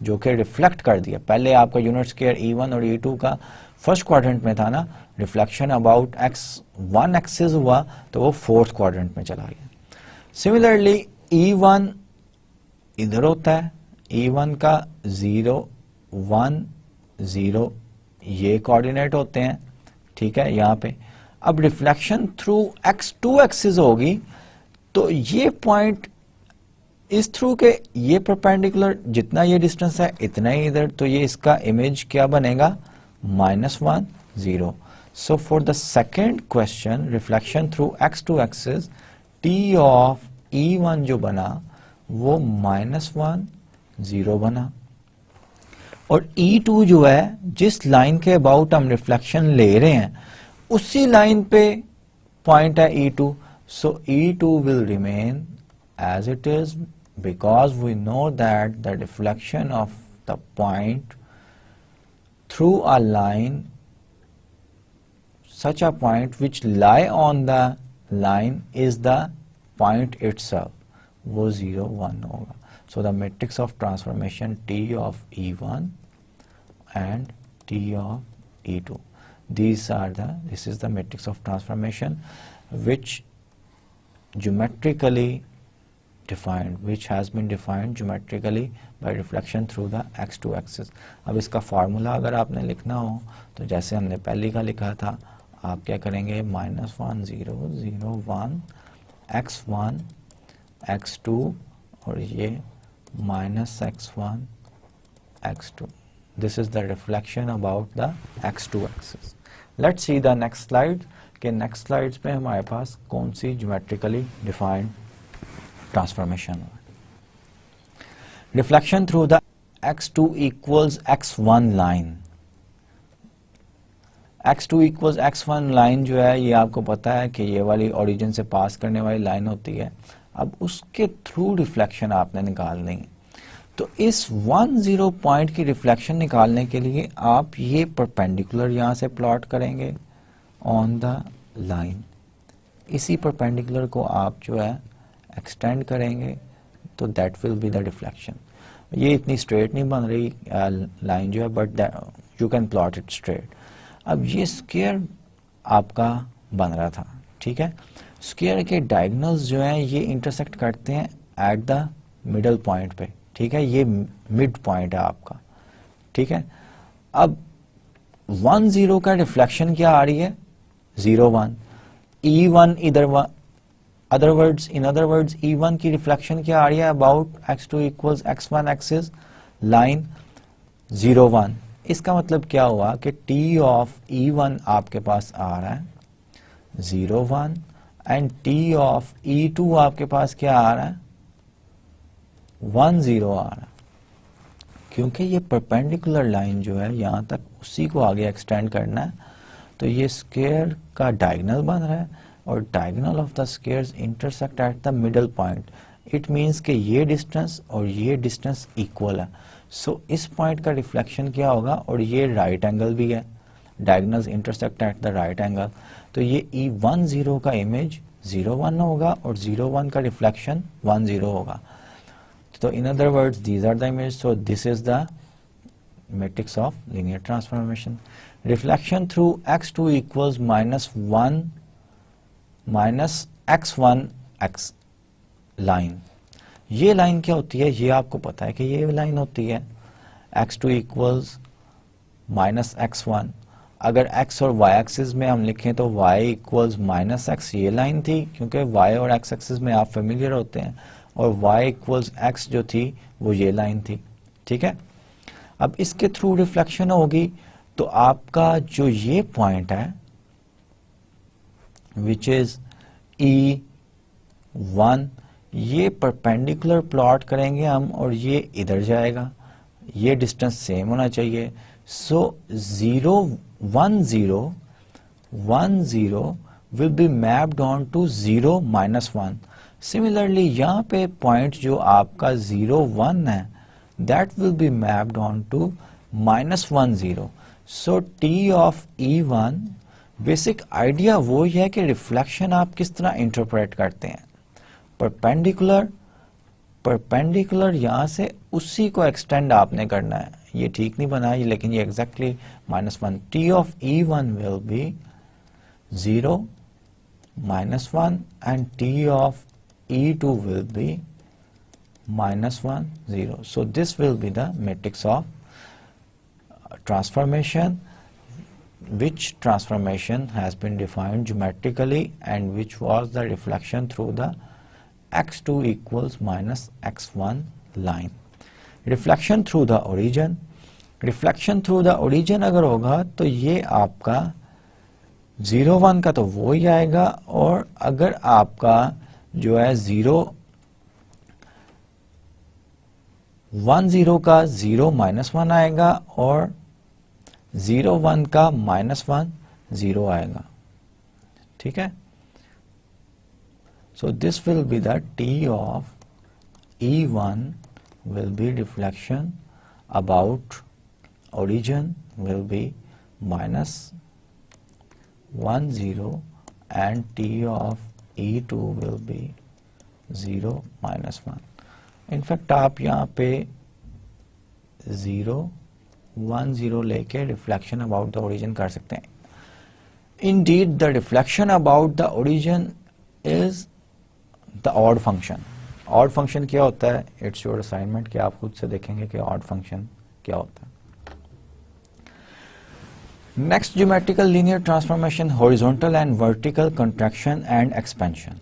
जो कि रिफ्लेक्ट कर दिया. पहले आपका यूनिट स्केयर E1 और E2 का फर्स्ट क्वाड्रेंट में था ना, रिफ्लेक्शन अबाउट x1 एक्सिस हुआ तो वो फोर्थ क्वाड्रेंट में चला गया. सिमिलरली E1 इधर होता है, E1 का 0 1 0 ये कोऑर्डिनेट होते हैं. ठीक है, यहाँ पे अब रिफ्लेक्शन थ्रू x2 एक्सिस होगी तो ये पॉइंट इस थ्रू के ये परपेंडिकुलर जितना ये डिस्टेंस है इतना ही इधर, तो ये इसका इमेज क्या बनेगा -1 0. So for the second question reflection through x2 axis T of E1 जो बना वो -1 0 बना, और E2 जो है जिस लाइन के अबाउट हम रिफ्लेक्शन ले रहे हैं उसी लाइन पे पॉइंट है E2. So E2 will remain as it is because we know that the deflection of the point through a line, such a point which lie on the line is the point itself, वो 0 1 होगा. So the matrix of transformation T of E1 and T of E2, this is the matrix of transformation which geometrically defined, which has been defined geometrically by reflection through the x2 axis. अब इसका formula अगर आपने लिखना हो तो जैसे हमने पहले का लिखा था, आप क्या करेंगे -1 0 0 1 x1 x2 और ये -x1 x2. This is the reflection about the x2 axis. Let's see the next slide. कि नेक्स्ट स्लाइड्स पे हमारे पास कौन सी ज्योमेट्रिकली डिफाइंड ट्रांसफॉर्मेशन है. Reflection through the x2 equals x1 line. x2 equals x1 line जो है ये आपको पता है कि ये वाली ओरिजिन से पास करने वाली लाइन होती है. अब उसके थ्रू रिफ्लेक्शन आपने निकालनी है. तो इस 1 0 पॉइंट की रिफ्लेक्शन निकालने के लिए आप ये परपेंडिकुलर यहां से प्लॉट करेंगे ऑन द लाइन. इसी परपेंडिकुलर को आप जो है एक्सटेंड करेंगे तो that will be the reflection. ये इतनी स्ट्रेट नहीं बन रही लाइन जो है, but you can plot it straight. अब ये स्क्वायर आपका बन रहा था. ठीक है, स्क्वायर के डायगोनल्स जो हैं ये इंटरसेक्ट करते हैं एट द मिडल पॉइंट पे. ठीक है, ये मिड पॉइंट है आपका. ठीक है, अब 1 0 का रिफ्लेक्शन क्या आ रही है 0 1. E1 इधर in other words E1 की रिफ्लेक्शन क्या आ रही है about x2 equals x1 axis line 0 1. इसका मतलब क्या हुआ कि T ऑफ E1 आपके पास आ रहा है 0 1 एंड T ऑफ E2 आपके पास क्या आ रहा है 1 0 आ रहा है. क्योंकि ये परपेंडिकुलर लाइन जो है यहां तक उसी को आगे एक्सटेंड करना है, तो ये स्क्वायर का डायगोनल बन रहा है और diagonal of the squares intersect at the middle point. It means कि ये डिस्टेंस और ये डिस्टेंस इक्वल है. सो इस पॉइंट का रिफ्लेक्शन क्या होगा, और ये राइट एंगल भी है, diagonals intersect at the right angle, तो ये E1 0 का इमेज 0 1 होगा और 0 1 का रिफ्लेक्शन 1 0 होगा. So in other words, these are the images. So this is the matrix of linear transformation. Reflection through x2 equals -1 x1 x line. ये line क्या होती है, ये आपको पता है कि ये लाइन होती है x2 इक्वल्स माइनस x1। अगर x और y एक्सिस में हम लिखें तो y इक्वल्स माइनस x, ये लाइन थी, क्योंकि y और x एक्सिस में आप फेमिलियर होते हैं, और y इक्वल्स x जो थी वो ये लाइन थी। ठीक है, अब इसके थ्रू रिफ्लेक्शन होगी, तो आपका जो ये पॉइंट है विच इज E1, ये परपेंडिकुलर प्लॉट करेंगे हम और ये इधर जाएगा, ये डिस्टेंस सेम होना चाहिए। So 0 1 0 1 0 will be mapped onto 0 -1। Similarly यहाँ पे पॉइंट जो आपका 0 1 है that will be mapped onto -1 0। So T of E1, basic idea वो ही है कि रिफ्लेक्शन आप किस तरह इंटरप्रेट करते हैं। परपेंडिकुलर यहां से उसी को एक्सटेंड आपने करना है। ये ठीक नहीं बना ये, लेकिन ये exactly -1। T of E1 will be 0 -1 and T of E2 will be -1 0। So this will be the matrix of transformation, which transformation has been defined geometrically and which was the reflection through the x2 equals minus x1 line. Reflection through the origin, reflection through the origin अगर होगा तो ये आपका 0 1 का तो वो ही आएगा, और अगर आपका जो है 0 1 0 का 0 -1 आएगा, और 0 1 का -1 0 आएगा। ठीक है, so this will be the T of E1 will be reflection about origin will be -1 0 and T of E2 will be 0 -1। In fact आप यहाँ पे 0 1 0 लेके रिफ्लेक्शन अबाउट द ओरिजिन कर सकते हैं। Indeed the reflection about the origin is the odd function. Odd function क्या होता है, इट्स योर असाइनमेंट कि आप खुद से देखेंगे कि ऑड फंक्शन क्या होता है। Next, geometrical linear transformation, horizontal and vertical contraction and expansion.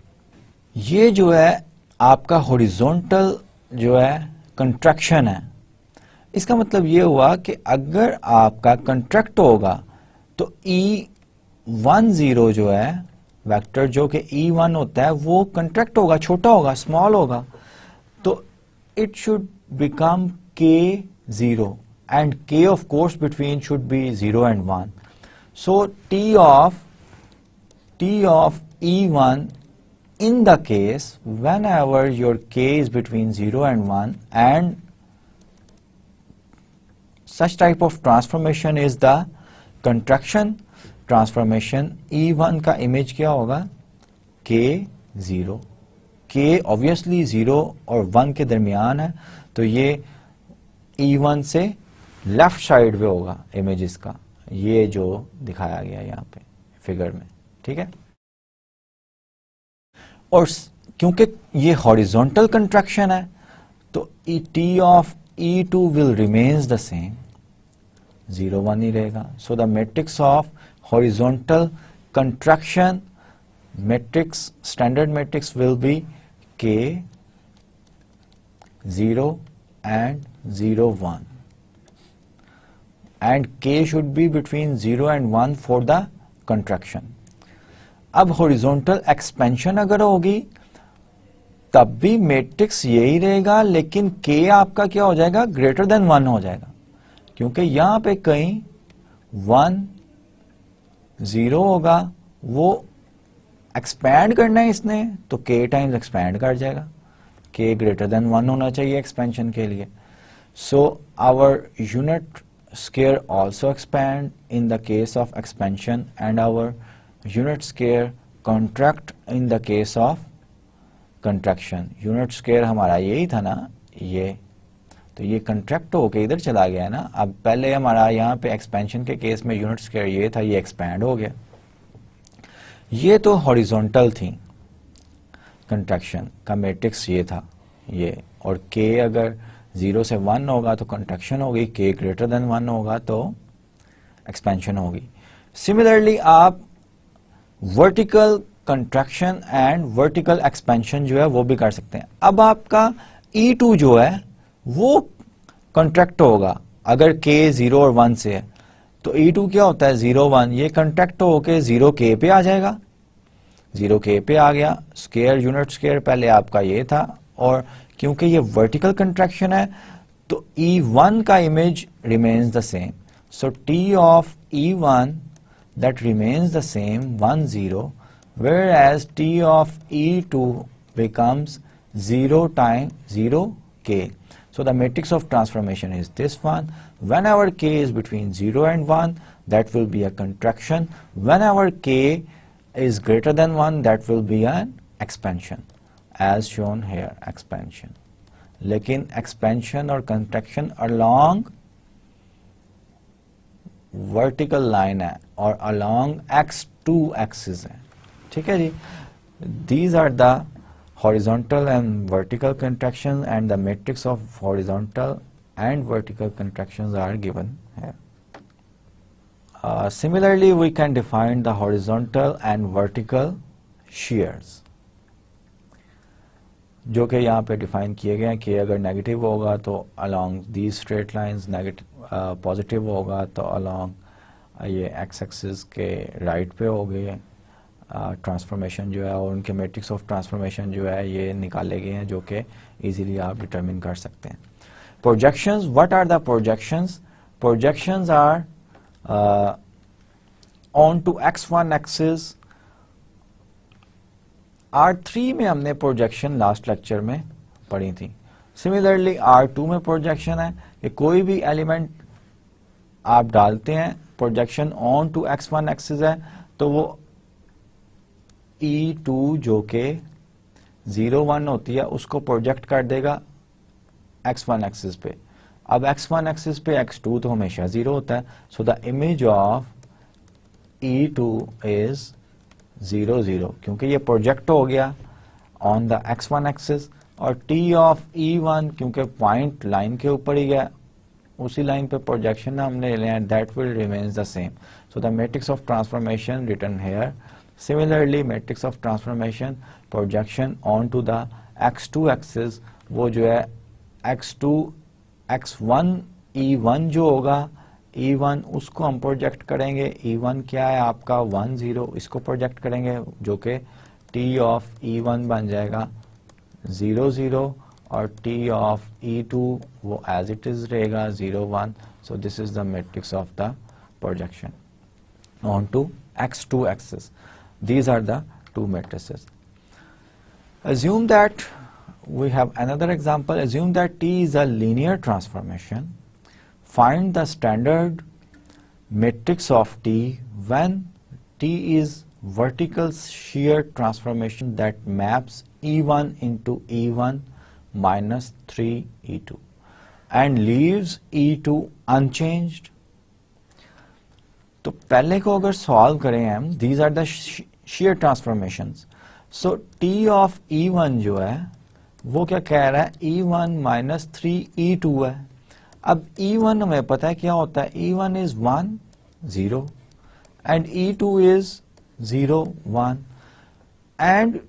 ये जो है आपका हॉरिजॉन्टल जो है कंट्रैक्शन है, इसका मतलब ये हुआ कि अगर आपका कंट्रैक्ट होगा तो E1 0 जो है वेक्टर जो कि E1 होता है वो कंट्रैक्ट होगा, छोटा होगा, स्मॉल होगा, तो it should become K0 and K of course between should be 0 and 1. So T of E1 in the case whenever your K is between 0 and 1 and such type of transformation is the contraction transformation, E1 का image क्या होगा, K0। K obviously 0 और 1 के दरमियान है, तो ये E1 से लेफ्ट साइड पे होगा इमेजेस का, ये जो दिखाया गया यहाँ पे फिगर में। ठीक है, और क्योंकि ये हॉरिजॉन्टल कंट्रैक्शन है तो T of E2 will remains the same, 0 1 ही रहेगा। सो the matrix of horizontal contraction matrix, standard matrix will be K 0 and 0 1 and K should be between 0 and 1 for the contraction। अब हॉरिजॉन्टल एक्सपेंशन अगर होगी तब भी matrix यही रहेगा, लेकिन K आपका क्या हो जाएगा, ग्रेटर देन 1 हो जाएगा, क्योंकि यहां पे कहीं 1 0 होगा, वो एक्सपैंड करना है इसने, तो K टाइम्स एक्सपैंड कर जाएगा, K ग्रेटर देन 1 होना चाहिए एक्सपेंशन के लिए। So our unit square also expand in the case of expansion and our unit square contract in the case of contraction। unit square हमारा यही था ना, ये तो ये contract होके इधर चला गया ना। अब पहले हमारा यहाँ पे expansion के केस में unit square ये था, ये expand हो गया। ये तो horizontal थी, contraction का मैट्रिक्स ये था, ये, और k अगर 0 से 1 होगा तो कंट्रैक्शन होगी, k ग्रेटर देन 1 होगा तो एक्सपेंशन होगी। सिमिलरली आप vertical contraction and vertical expansion जो है वो भी कर सकते हैं। अब आपका E2 जो है वो कंट्रैक्ट होगा अगर k 0 और 1 से है, तो E2 क्या होता है 0 1, ये कंट्रैक्ट होके 0k पे आ जाएगा, 0k पे आ गया, स्क्वायर यूनिट स्क्वायर पहले आपका ये था, और क्योंकि ये वर्टिकल कंट्रैक्शन है तो E1 का image remains the same, so T of E1 that remains the same 1 0, whereas T of E2 becomes 0 times 0k. So the matrix of transformation is this one. Whenever k is between 0 and 1, that will be a contraction. Whenever k is greater than 1, that will be an expansion, as shown here, expansion. लेकिन expansion और contraction along vertical line है और along x2 axis है, ठीक है जी। These are the horizontal and vertical contraction and the matrix of horizontal and vertical contractions are given है। Similarly we can define the horizontal and vertical shears, जो कि यहाँ पे डिफाइन किए गए हैं कि अगर नेगेटिव होगा तो along the straight lines, negative positive होगा तो अलोंग ये एक्स एक्सिस के राइट पे हो गए ट्रांसफॉर्मेशन जो है, और उनके मैट्रिक्स ऑफ ट्रांसफॉर्मेशन जो है ये निकाले गए हैं जो कि इजीली आप डिटरमिन कर सकते हैं। Projections, what are the projections? Projections are onto x1 axis. R3 में हमने प्रोजेक्शन लास्ट लेक्चर में पढ़ी थी। सिमिलरली R2 में प्रोजेक्शन है कि कोई भी एलिमेंट आप डालते हैं, projection onto x1 axis है तो वो E2 जो के 0 1 होती है उसको प्रोजेक्ट कर देगा x1 एक्सिस पे। अब x1 एक्सिस पे x2 तो हमेशा 0 होता है, so the image of E2 is 0 0, क्योंकि ये प्रोजेक्ट हो गया ऑन द x1 एक्सिस, और T ऑफ E1 क्योंकि पॉइंट लाइन के ऊपर ही गया, उसी लाइन पे प्रोजेक्शन हमने लिया, that will remains the same. So the matrix of transformation written here. Similarly matrix of transformation projection onto the x2 axis, वो जो है x2 x1 E1 जो होगा E1 उसको हम प्रोजेक्ट करेंगे, E1 क्या है आपका 1 0, इसको प्रोजेक्ट करेंगे जो कि T ऑफ E1 बन जाएगा 0 0, और T ऑफ E2 वो एज इट इज रहेगा 0 1। So this is the matrix of the projection onto x2 axis. These are the two matrices. Assume that we have another example. Assume that T is a linear transformation. Find the standard matrix of T when T is vertical shear transformation that maps E1 into E1 minus 3 E2 and leaves E2 unchanged. तो पहले को अगर solve करें हम, these are the shear transformations. So T of E1 जो है वो क्या कह रहा है, E1 minus 3 E2 है। अब E1 हमें पता है क्या होता है, E1 is 1 0 and E2 is 0 1 and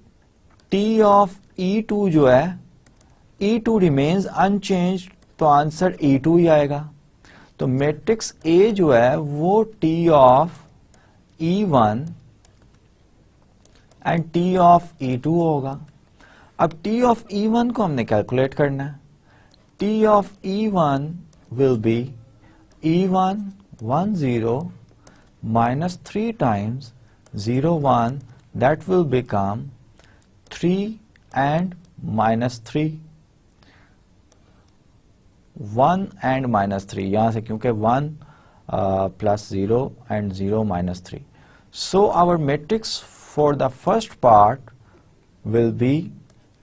T of E2 जो है E2 remains unchanged, तो आंसर E2 ही आएगा। तो मैट्रिक्स A जो है वो T of E1 and T of E2 होगा। अब T of E1 को हमने कैलकुलेट करना है। T of E1 will be E1 1 0 minus 3 times 0 1, that will become 3 and minus 3, 1 and minus 3 यहाँ से, क्योंकि 1 plus 0 and 0 minus 3. So our matrix for the first part will be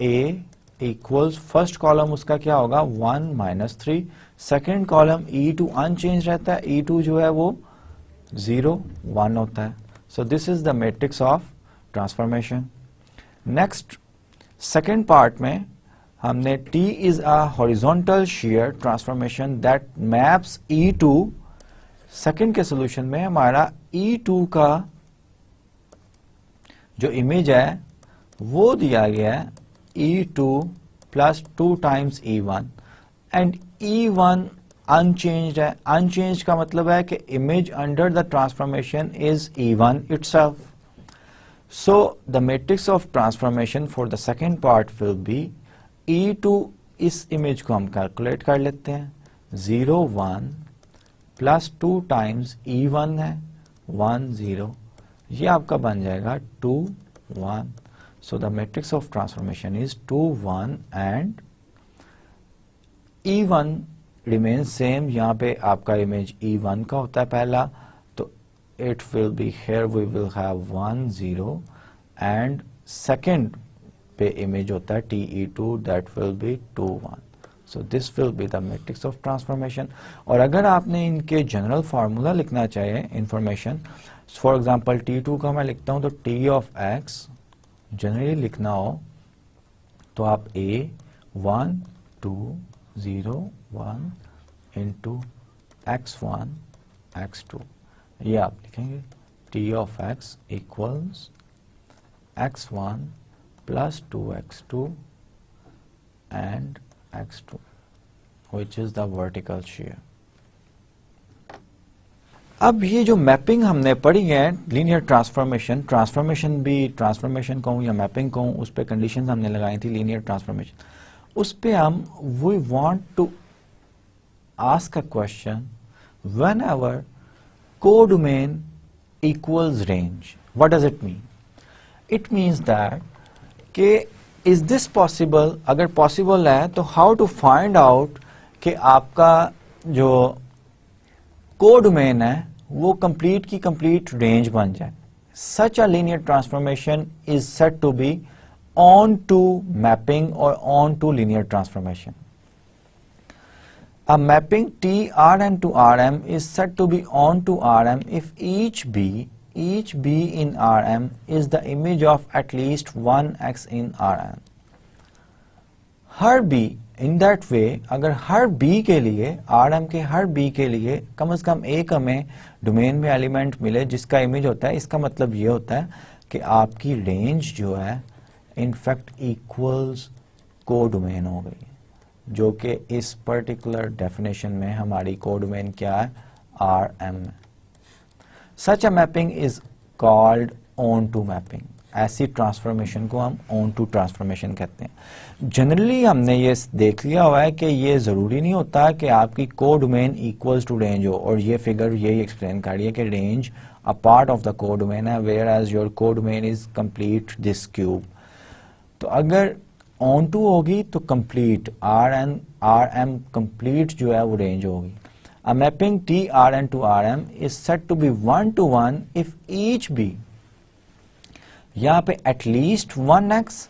A equals, first column उसका क्या होगा 1 minus 3, second column E2 unchange रहता है, E2 जो है वो 0 1 होता है। So this is the matrix of transformation. Next second part में हमने T is a horizontal shear transformation that maps E2, second के सोल्यूशन में हमारा E2 का जो इमेज है वो दिया गया है E2 plus 2 times E1 and E1 unchanged है. अनचेंज्ड का मतलब है कि image under the transformation is E1 itself. So the matrix of transformation for the second part will be E2. इस इमेज को हम कैलकुलेट कर लेते हैं. 0 1 प्लस 2 टाइम्स E1 है 1 0. ये आपका बन जाएगा 2 1. So the matrix of transformation is 2 1 and E1 remains same. यहाँ पे आपका इमेज E1 का होता है पहला, तो it will be here we will have 1 0 and second पे इमेज होता है TE2 that will be 2 1. So this will be the matrix of transformation. और अगर आपने इनके जनरल फार्मूला लिखना चाहे इंफॉर्मेशन, फॉर एग्जांपल T2 का मैं लिखता हूं तो T ऑफ X जनरली लिखना हो तो आप A 1 2 0 1 इंटू x1 x2 ये आप लिखेंगे. T of X equals x1 plus 2x2 and x2 which is the vertical shear. अब ये जो मैपिंग हमने पढ़ी है लीनियर ट्रांसफॉर्मेशन भी ट्रांसफॉर्मेशन कहूँ या मैपिंग कहूँ, उस पे कंडीशंस हमने लगाई थी लीनियर ट्रांसफॉर्मेशन. उस पे हम we want to ask a question whenever codomain equals range. What does it mean? It means that कि is this possible? अगर possible है तो how to find out कि आपका जो कोडोमेन है वो कंप्लीट की कंप्लीट रेंज बन जाए. Such a linear transformation is said to be on to mapping or on to linear transformation. A mapping TRN to RM is said to be on to RM if each B in RM is the image of at least one X in RM. Her B in that way, अगर हर B के लिए RM के हर B के लिए कम से कम एक हमें domain में एलिमेंट मिले जिसका इमेज होता है, इसका मतलब ये होता है कि आपकी रेंज जो है इनफैक्ट इक्वल्स कोडोमेन हो गई, जो कि इस पर्टिकुलर डेफिनेशन में हमारी कोडोमेन क्या है RM है. Such a mapping is called on to mapping. ऐसी ट्रांसफॉर्मेशन को हम ऑन टू ट्रांसफॉर्मेशन कहते हैं. जनरली हमने ये देख लिया हुआ है कि ये जरूरी नहीं होता कि आपकी कोडोमेन इक्वल्स टू रेंज हो, और ये फिगर यही एक्सप्लेन कर रही है कि range a part of the codomain है whereas your codomain is complete this cube. तो अगर ऑन टू होगी तो कंप्लीट RM कंप्लीट जो है वो रेंज होगी. A mapping TRN to RM is said to be 1 to 1 if each B, यहाँ पे at least 1x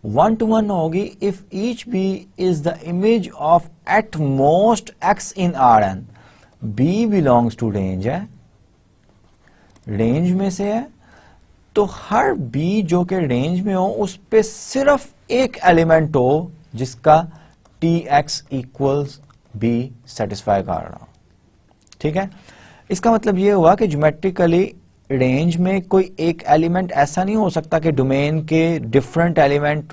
1 to 1 होगी if each B is the image of at most X in Rn. B belongs to range है, range में से है, तो हर B जो कि रेंज में हो उस पे सिर्फ एक एलिमेंट हो जिसका Tx इक्वल्स B सेटिस्फाई कर रहा हो. ठीक है, इसका मतलब ये हुआ कि ज्योमेट्रिकली रेंज में कोई एक एलिमेंट ऐसा नहीं हो सकता कि डोमेन के डिफरेंट एलिमेंट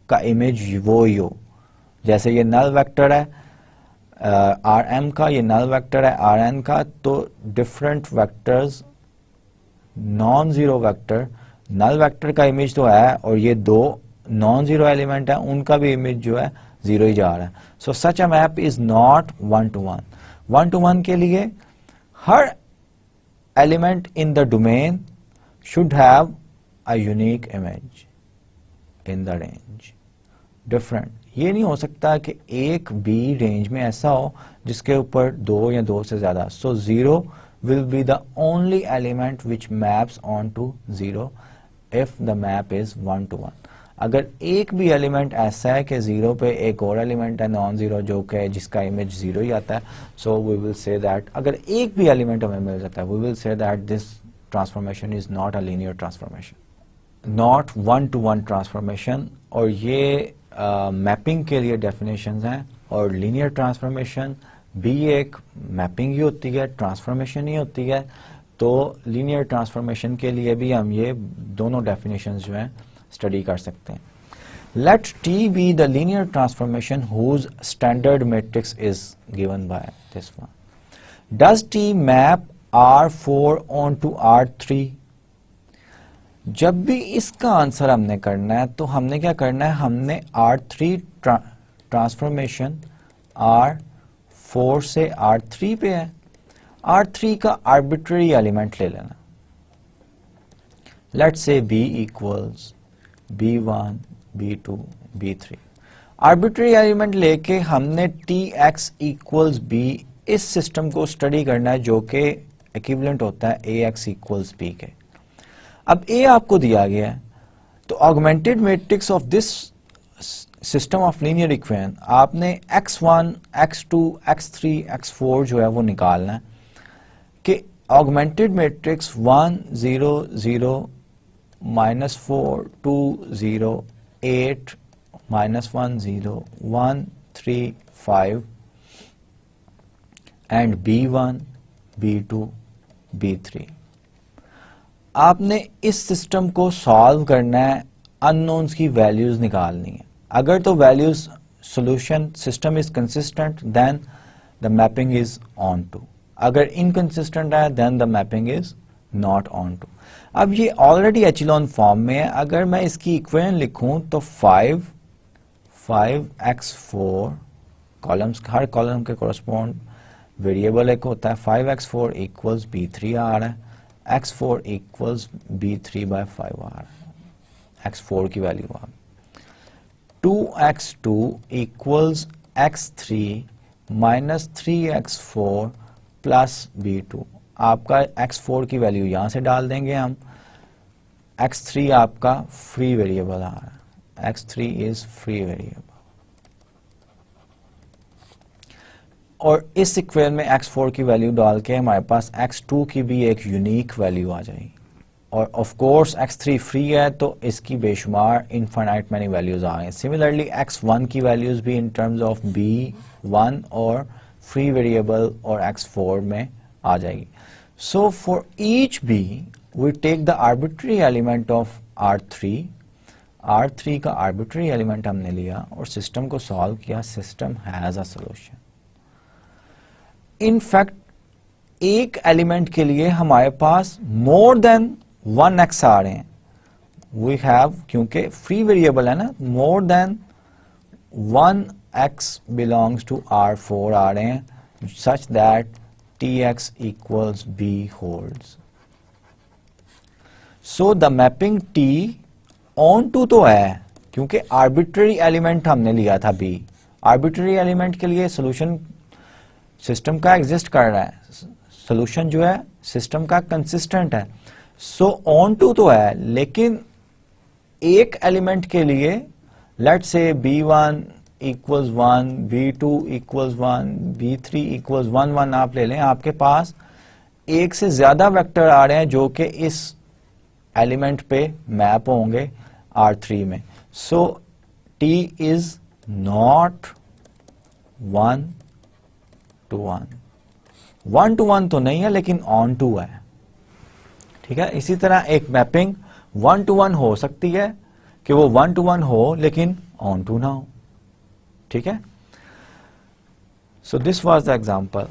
का इमेज वो ही हो. जैसे ये नल वेक्टर है RM का, ये नल वेक्टर है Rn का, तो different vectors non zero vector null vector का इमेज तो है और ये दो नॉन जीरो एलिमेंट है उनका भी इमेज जो है जीरो ही जा रहा है. So such a map is not 1 to 1. 1 to 1 के लिए हर element in the domain should have a unique image in the range. Different. ये नहीं हो सकता कि एक B रेंज में ऐसा हो जिसके ऊपर दो या दो से ज्यादा. So 0 will be the only element which maps onto 0 if the map is 1 to 1. अगर एक भी एलिमेंट ऐसा है कि 0 पे एक और एलिमेंट है नॉन जीरो जो कि जिसका इमेज 0 ही आता है, so we will say that अगर एक भी एलिमेंट हमें मिल जाता है we will say that this transformation is not a linear transformation, not 1 to 1 transformation. और ये मैपिंग के लिए डेफिनेशंस हैं और लीनियर ट्रांसफॉर्मेशन भी एक मैपिंग ही होती है, ट्रांसफॉर्मेशन ही होती है। तो लीनियर ट्रांसफॉर्मेशन के लिए भी हम ये दोनों डेफिनेशंस जो हैं स्टडी कर सकते हैं। Let T be the linear transformation whose standard matrix is given by this one. Does T map R4 onto R3? जब भी इसका आंसर हमने करना है तो हमने क्या करना है, हमने R3 ट्रांसफॉर्मेशन R4 से R3 पे है, R3 का आर्बिट्ररी एलिमेंट ले लेना। Let's say B equals B1 B2 B3। Arbitrary element लेके हमने Tx इक्वल्स B इस सिस्टम को स्टडी करना है जो कि इक्विवेलेंट होता है Ax इक्वल्स B के। अब A आपको दिया गया है तो augmented matrix of this system of linear equation आपने x1 x2 x3 x4 जो है वो निकालना है कि augmented matrix 1 0 0 -4 2 0 8 -1 0 1 3 5 and B1 B2 B3। आपने इस सिस्टम को सॉल्व करना है, अननोन्स की वैल्यूज निकालनी है। अगर तो values solution system is consistent then the mapping is onto, अगर इनकंसिस्टेंट है then the mapping is not onto. अब ये ऑलरेडी एचेलॉन फॉर्म में है, अगर मैं इसकी इक्वेशन लिखूं तो 5x4 कॉलम्स, हर कॉलम के कोरस्पॉन्ड वेरिएबल एक होता है, 5x4 इक्वल्स B3 आ रहा है, x4 इक्वल्स B3 by 5 आ रहा है, x4 की वैल्यू आ गई। 2x2 equals x3 minus 3x4 plus B2। आपका x4 की वैल्यू यहां से डाल देंगे हम, x3 आपका फ्री वेरिएबल आ रहा है, x3 इज फ्री वेरिएबल। और इस इक्वेशन में x4 की वैल्यू डाल के हमारे पास x2 की भी एक यूनिक वैल्यू आ जाएगी। और ऑफ कोर्स x3 फ्री है तो इसकी बेशुमार इनफाइनाइट मैनी वैल्यूज आ गए। सिमिलरली x1 की वैल्यूज भी इन टर्म्स ऑफ B1 और फ्री वेरिएबल और x4 में आ जाएगी। So for each B we take the arbitrary element of R3 का आर्बिट्री एलिमेंट हमने लिया और सिस्टम को सॉल्व किया, system has a solution. In fact एक एलिमेंट के लिए हमारे पास मोर देन 1x आ रहे हैं, वी हैव, क्योंकि फ्री वेरिएबल है ना, more than 1x belongs to R4 आ रहे हैं, such that Tx equals B holds. So the mapping T onto तो है क्योंकि आर्बिट्ररी एलिमेंट हमने लिया था B। आर्बिट्ररी एलिमेंट के लिए सोल्यूशन सिस्टम का एग्जिस्ट कर रहा है, सोल्यूशन जो है सिस्टम का कंसिस्टेंट है। सो ऑन टू तो है, लेकिन एक एलिमेंट के लिए let's say B1 equals 1 B2 equals 1 B3 equals 1 1 आप ले लें, आपके पास एक से ज्यादा वेक्टर आ रहे हैं जो कि इस एलिमेंट पे मैप होंगे R3 में। सो T is not 1 to 1, 1 to 1 तो नहीं है लेकिन ऑन टू है, ठीक है। इसी तरह एक मैपिंग 1 to 1 हो सकती है कि वो 1 to 1 हो लेकिन ऑन टू ना हो, ठीक है। So this was the example.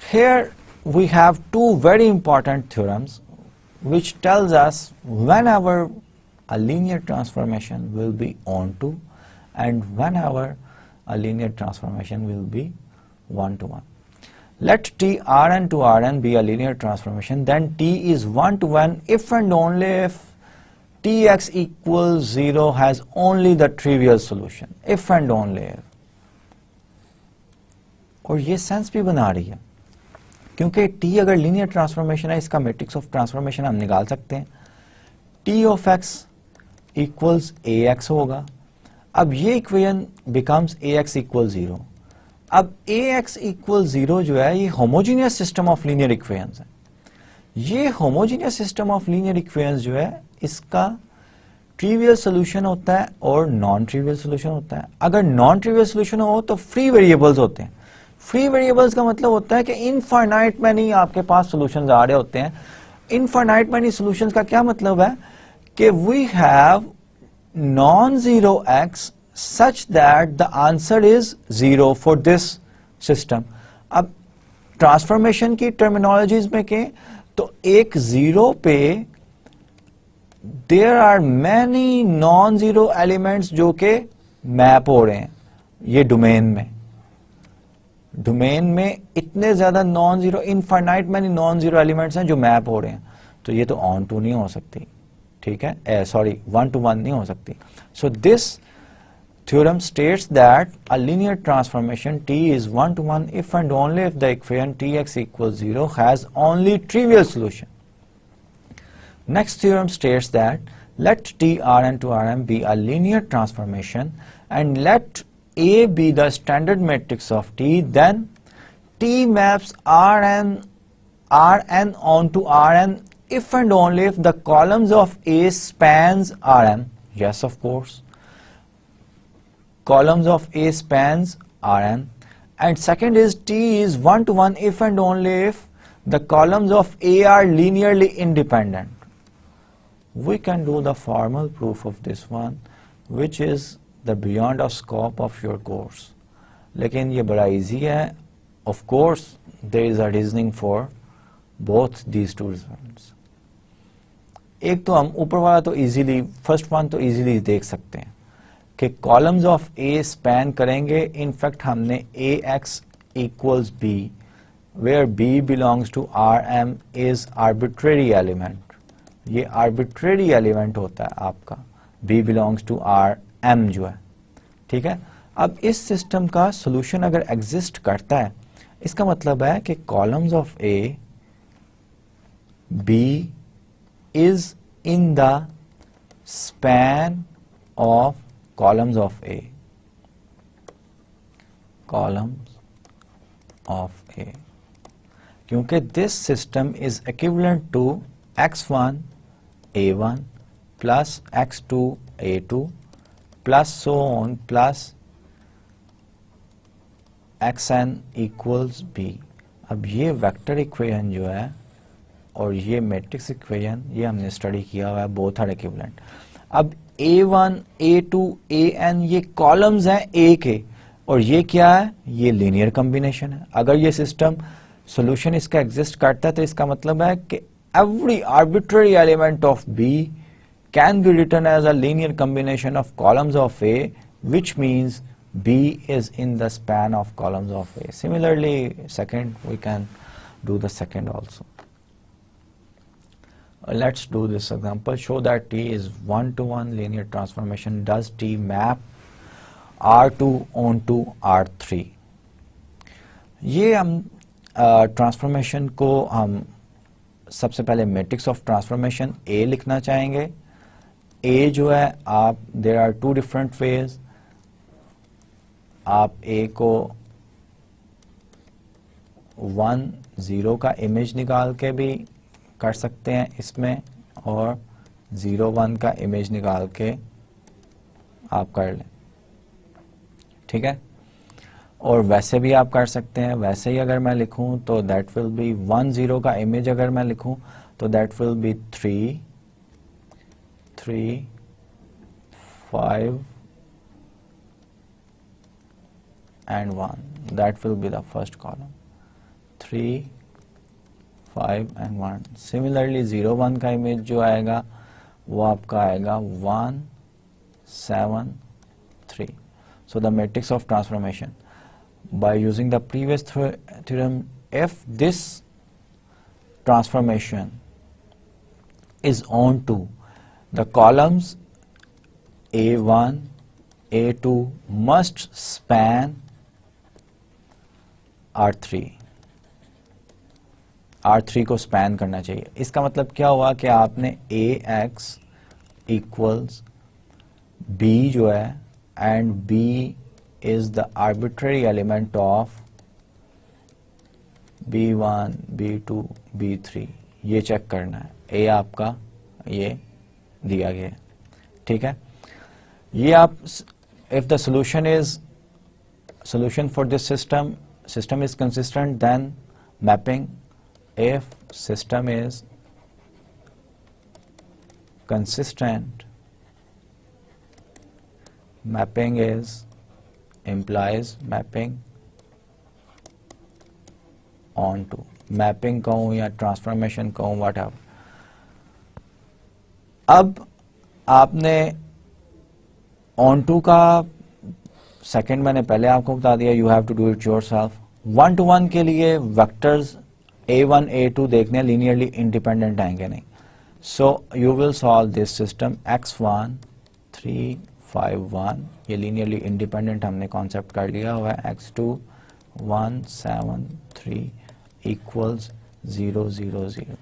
Here we have two very important theorems which tells us whenever a linear transformation will be onto and whenever a linear transformation will be 1 to 1. Let T Rn to Rn be a linear transformation, then T is 1 to 1 if and only if Tx equals 0 has only the trivial solution, if and only if. और ये sense भी बना रही है क्योंकि T अगर linear transformation है, इसका मैट्रिक्स ऑफ ट्रांसफॉर्मेशन हम निकाल सकते हैं, T of x equals Ax होगा। अब ये इक्वेशन बिकम्स Ax इक्वल 0। अब Ax इक्वल 0 जो है ये homogeneous system of linear equations है। ये homogeneous system of linear equations जो है इसका ट्रिवियल सोल्यूशन होता है और नॉन ट्रिवियल सोल्यूशन होता है। अगर नॉन ट्रिवियल सोल्यूशन हो तो फ्री वेरिएबल्स होते हैं। फ्री वेरिएबल्स का मतलब होता है कि इनफाइनाइट मैनी आपके पास सॉल्यूशंस आ रहे होते हैं। इनफाइनाइट मैनी सॉल्यूशंस का क्या मतलब है कि we have non zero x such that the answer is zero for this system. अब ट्रांसफॉर्मेशन की टर्मिनोलॉजीज में कहें तो एक जीरो पे there are many non zero elements जो कि मैप हो रहे हैं। ये डोमेन में इतने ज्यादा non zero, infinite many non zero elements हैं जो मैप हो रहे हैं। तो ये तो ऑन टू नहीं हो सकती, ठीक है, सॉरी 1 to 1 नहीं हो सकती। So this theorem states that a linear transformation T is 1 to 1 if and only if the equation Tx equals 0 has only trivial solution. Next theorem states that let T Rn to Rm be a linear transformation and let A be the standard matrix of T, then T maps Rn onto Rn if and only if the columns of A spans Rn. Yes, of course. Columns of A spans Rn, and second is T is 1 to 1 if and only if the columns of A are linearly independent. We can do the formal proof of this one, which is the beyond of scope of your course. लेकिन ये बड़ा easy है. Of course, there is a reasoning for both these two results. एक तो हम ऊपर वाला तो easily, first one तो easily देख सकते हैं कि कॉलम्स ऑफ ए स्पैन करेंगे। इनफैक्ट हमने A X equals B where B belongs to R M is arbitrary element. ये आर्बिट्रेरी एलिमेंट होता है आपका, B belongs to R M जो है, ठीक है। अब इस सिस्टम का सोल्यूशन अगर एग्जिस्ट करता है, इसका मतलब है कि columns of A B is in the span of columns of A, क्योंकि this system is equivalent to x1 A1 plus x2 A2 plus so on plus xn equals B। अब ये वेक्टर इक्वेशन जो है और ये matrix equation ये हमने study किया हुआ है, बोथ आर इक्विवेलेंट। अब A1, A2, AN ये कॉलम्स हैं A के, और ये क्या है, ये लीनियर कॉम्बिनेशन है। अगर ये सिस्टम सॉल्यूशन इसका एग्जिस्ट करता है तो इसका मतलब है कि every arbitrary element of B can be written as a linear combination of columns of A, which means B is in the span of columns of A. Similarly, second, we can do the second also. Let's do this example. Show that T is 1 to 1 linear transformation. Does T map R2 onto R3? ये हम transformation को हम सबसे पहले matrix of transformation A लिखना चाहेंगे। A जो है आप, there are two different ways. आप A को 1 0 का इमेज निकाल के भी कर सकते हैं इसमें, और 0 1 का इमेज निकाल के आप कर लें, ठीक है। और वैसे भी आप कर सकते हैं। वैसे ही अगर मैं लिखूं तो दैट विल बी 1 0 का इमेज अगर मैं लिखूं तो that will B 3 3 5 and 1. That will be the first column. 3 5 and 1. Similarly 0 1 का इमेज जो आएगा वो आपका आएगा 1 7 3. So the matrix of transformation, by using the previous theorem, if this transformation is onto the columns A1 A2 must span R3 को span करना चाहिए। इसका मतलब क्या हुआ कि आपने AX इक्वल्स B जो है and B is the arbitrary element of B1 B2 B3, ये चेक करना है। A आपका ये दिया गया है, ठीक है, ये आप if the solution for this system is consistent, then mapping, if system is consistent, mapping implies mapping onto, mapping कहूँ या ट्रांसफॉर्मेशन कहूँ, whatever. अब आपने onto का सेकंड मैंने पहले आपको बता दिया, you have to do it yourself. 1-to-1 के लिए वेक्टर्स a1 a2 देखने लीनियरली इंडिपेंडेंट आएंगे नहीं. So you will solve this system x1 3 5 1, ये लीनियरली इंडिपेंडेंट हमने कॉन्सेप्ट कर लिया हुआ है. x2 1 7 3 equals 0 0 0.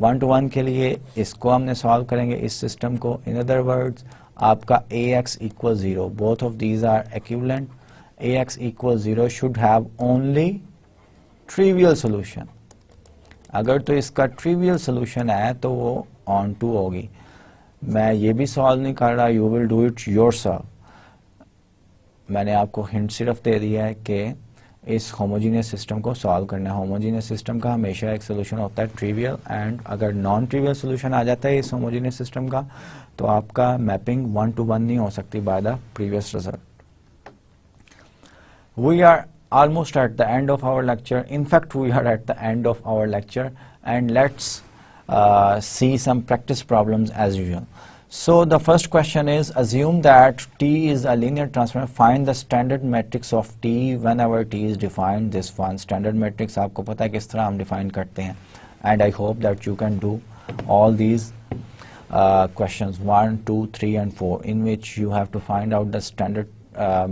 1-to-1 के लिए इसको हमने सॉल्व करेंगे, इस सिस्टम को. इन अदर वर्ड्स आपका ax equal 0, both of these are equivalent. ax equal 0 should have only trivial solution. अगर तो इसका trivial solution है तो वो onto होगी. मैं ये भी सॉल्व नहीं कर रहा, you will do it yourself. मैंने आपको हिंट सिर्फ दे दिया है कि इस होमोजीनियस सिस्टम को सॉल्व करना है. होमोजीनियस सिस्टम का हमेशा एक सोल्यूशन होता है ट्रिवियल, एंड अगर नॉन ट्रिवियल सोल्यूशन आ जाता है इस होमोजीनियस सिस्टम का तो आपका मैपिंग 1-to-1 नहीं हो सकती by the previous result. We are almost at the end of our lecture. In fact, we are at the end of our lecture, and let's see some practice problems as usual. So the first question is, assume that T is a linear transform. Find the standard matrix of T whenever T is defined. This one standard matrix आपको पता है किस तरह हम define करते हैं, and I hope that you can do all these questions 1, 2, 3 and 4 in which you have to find out the standard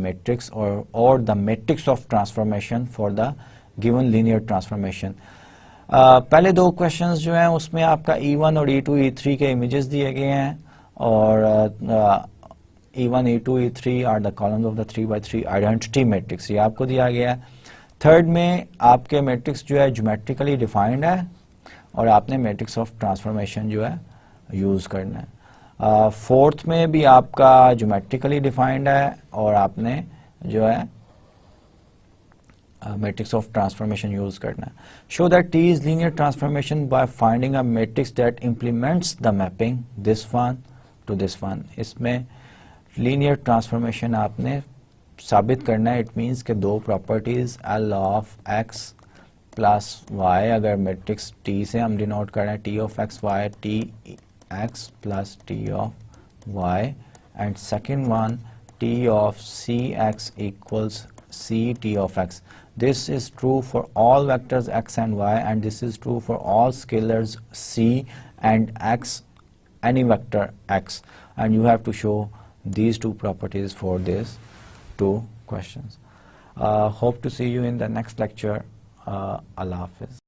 matrix or the matrix of transformation for the given linear transformation. पहले दो questions जो हैं उसमें आपका E1 और E2 E3 के images दिए गए हैं, और E1 E2 E3 are the columns of the 3x3 identity matrix, ये आपको दिया गया है. थर्ड में आपके मैट्रिक्स जो है ज्योमेट्रिकली डिफाइंड है और आपने मैट्रिक्स ऑफ ट्रांसफॉर्मेशन जो है यूज करना है. फोर्थ में भी आपका ज्योमेट्रिकली डिफाइंड है और आपने जो है मैट्रिक्स ऑफ ट्रांसफॉर्मेशन यूज करना है. Show that T is linear transformation by finding a matrix that implements the mapping this one to this one. इसमें लीनियर ट्रांसफॉर्मेशन आपने साबित करना है. इट मीन्स के दो properties L of x plus y, अगर मैट्रिक्स टी से हम डिनोट कर रहे हैं T of x y, T x plus t of y, and second one t of cx equals ct of x. This is true for all vectors x and y, and this is true for all scalars c and x, any vector x, and you have to show these two properties for these two questions. Hope to see you in the next lecture. Allah Hafiz.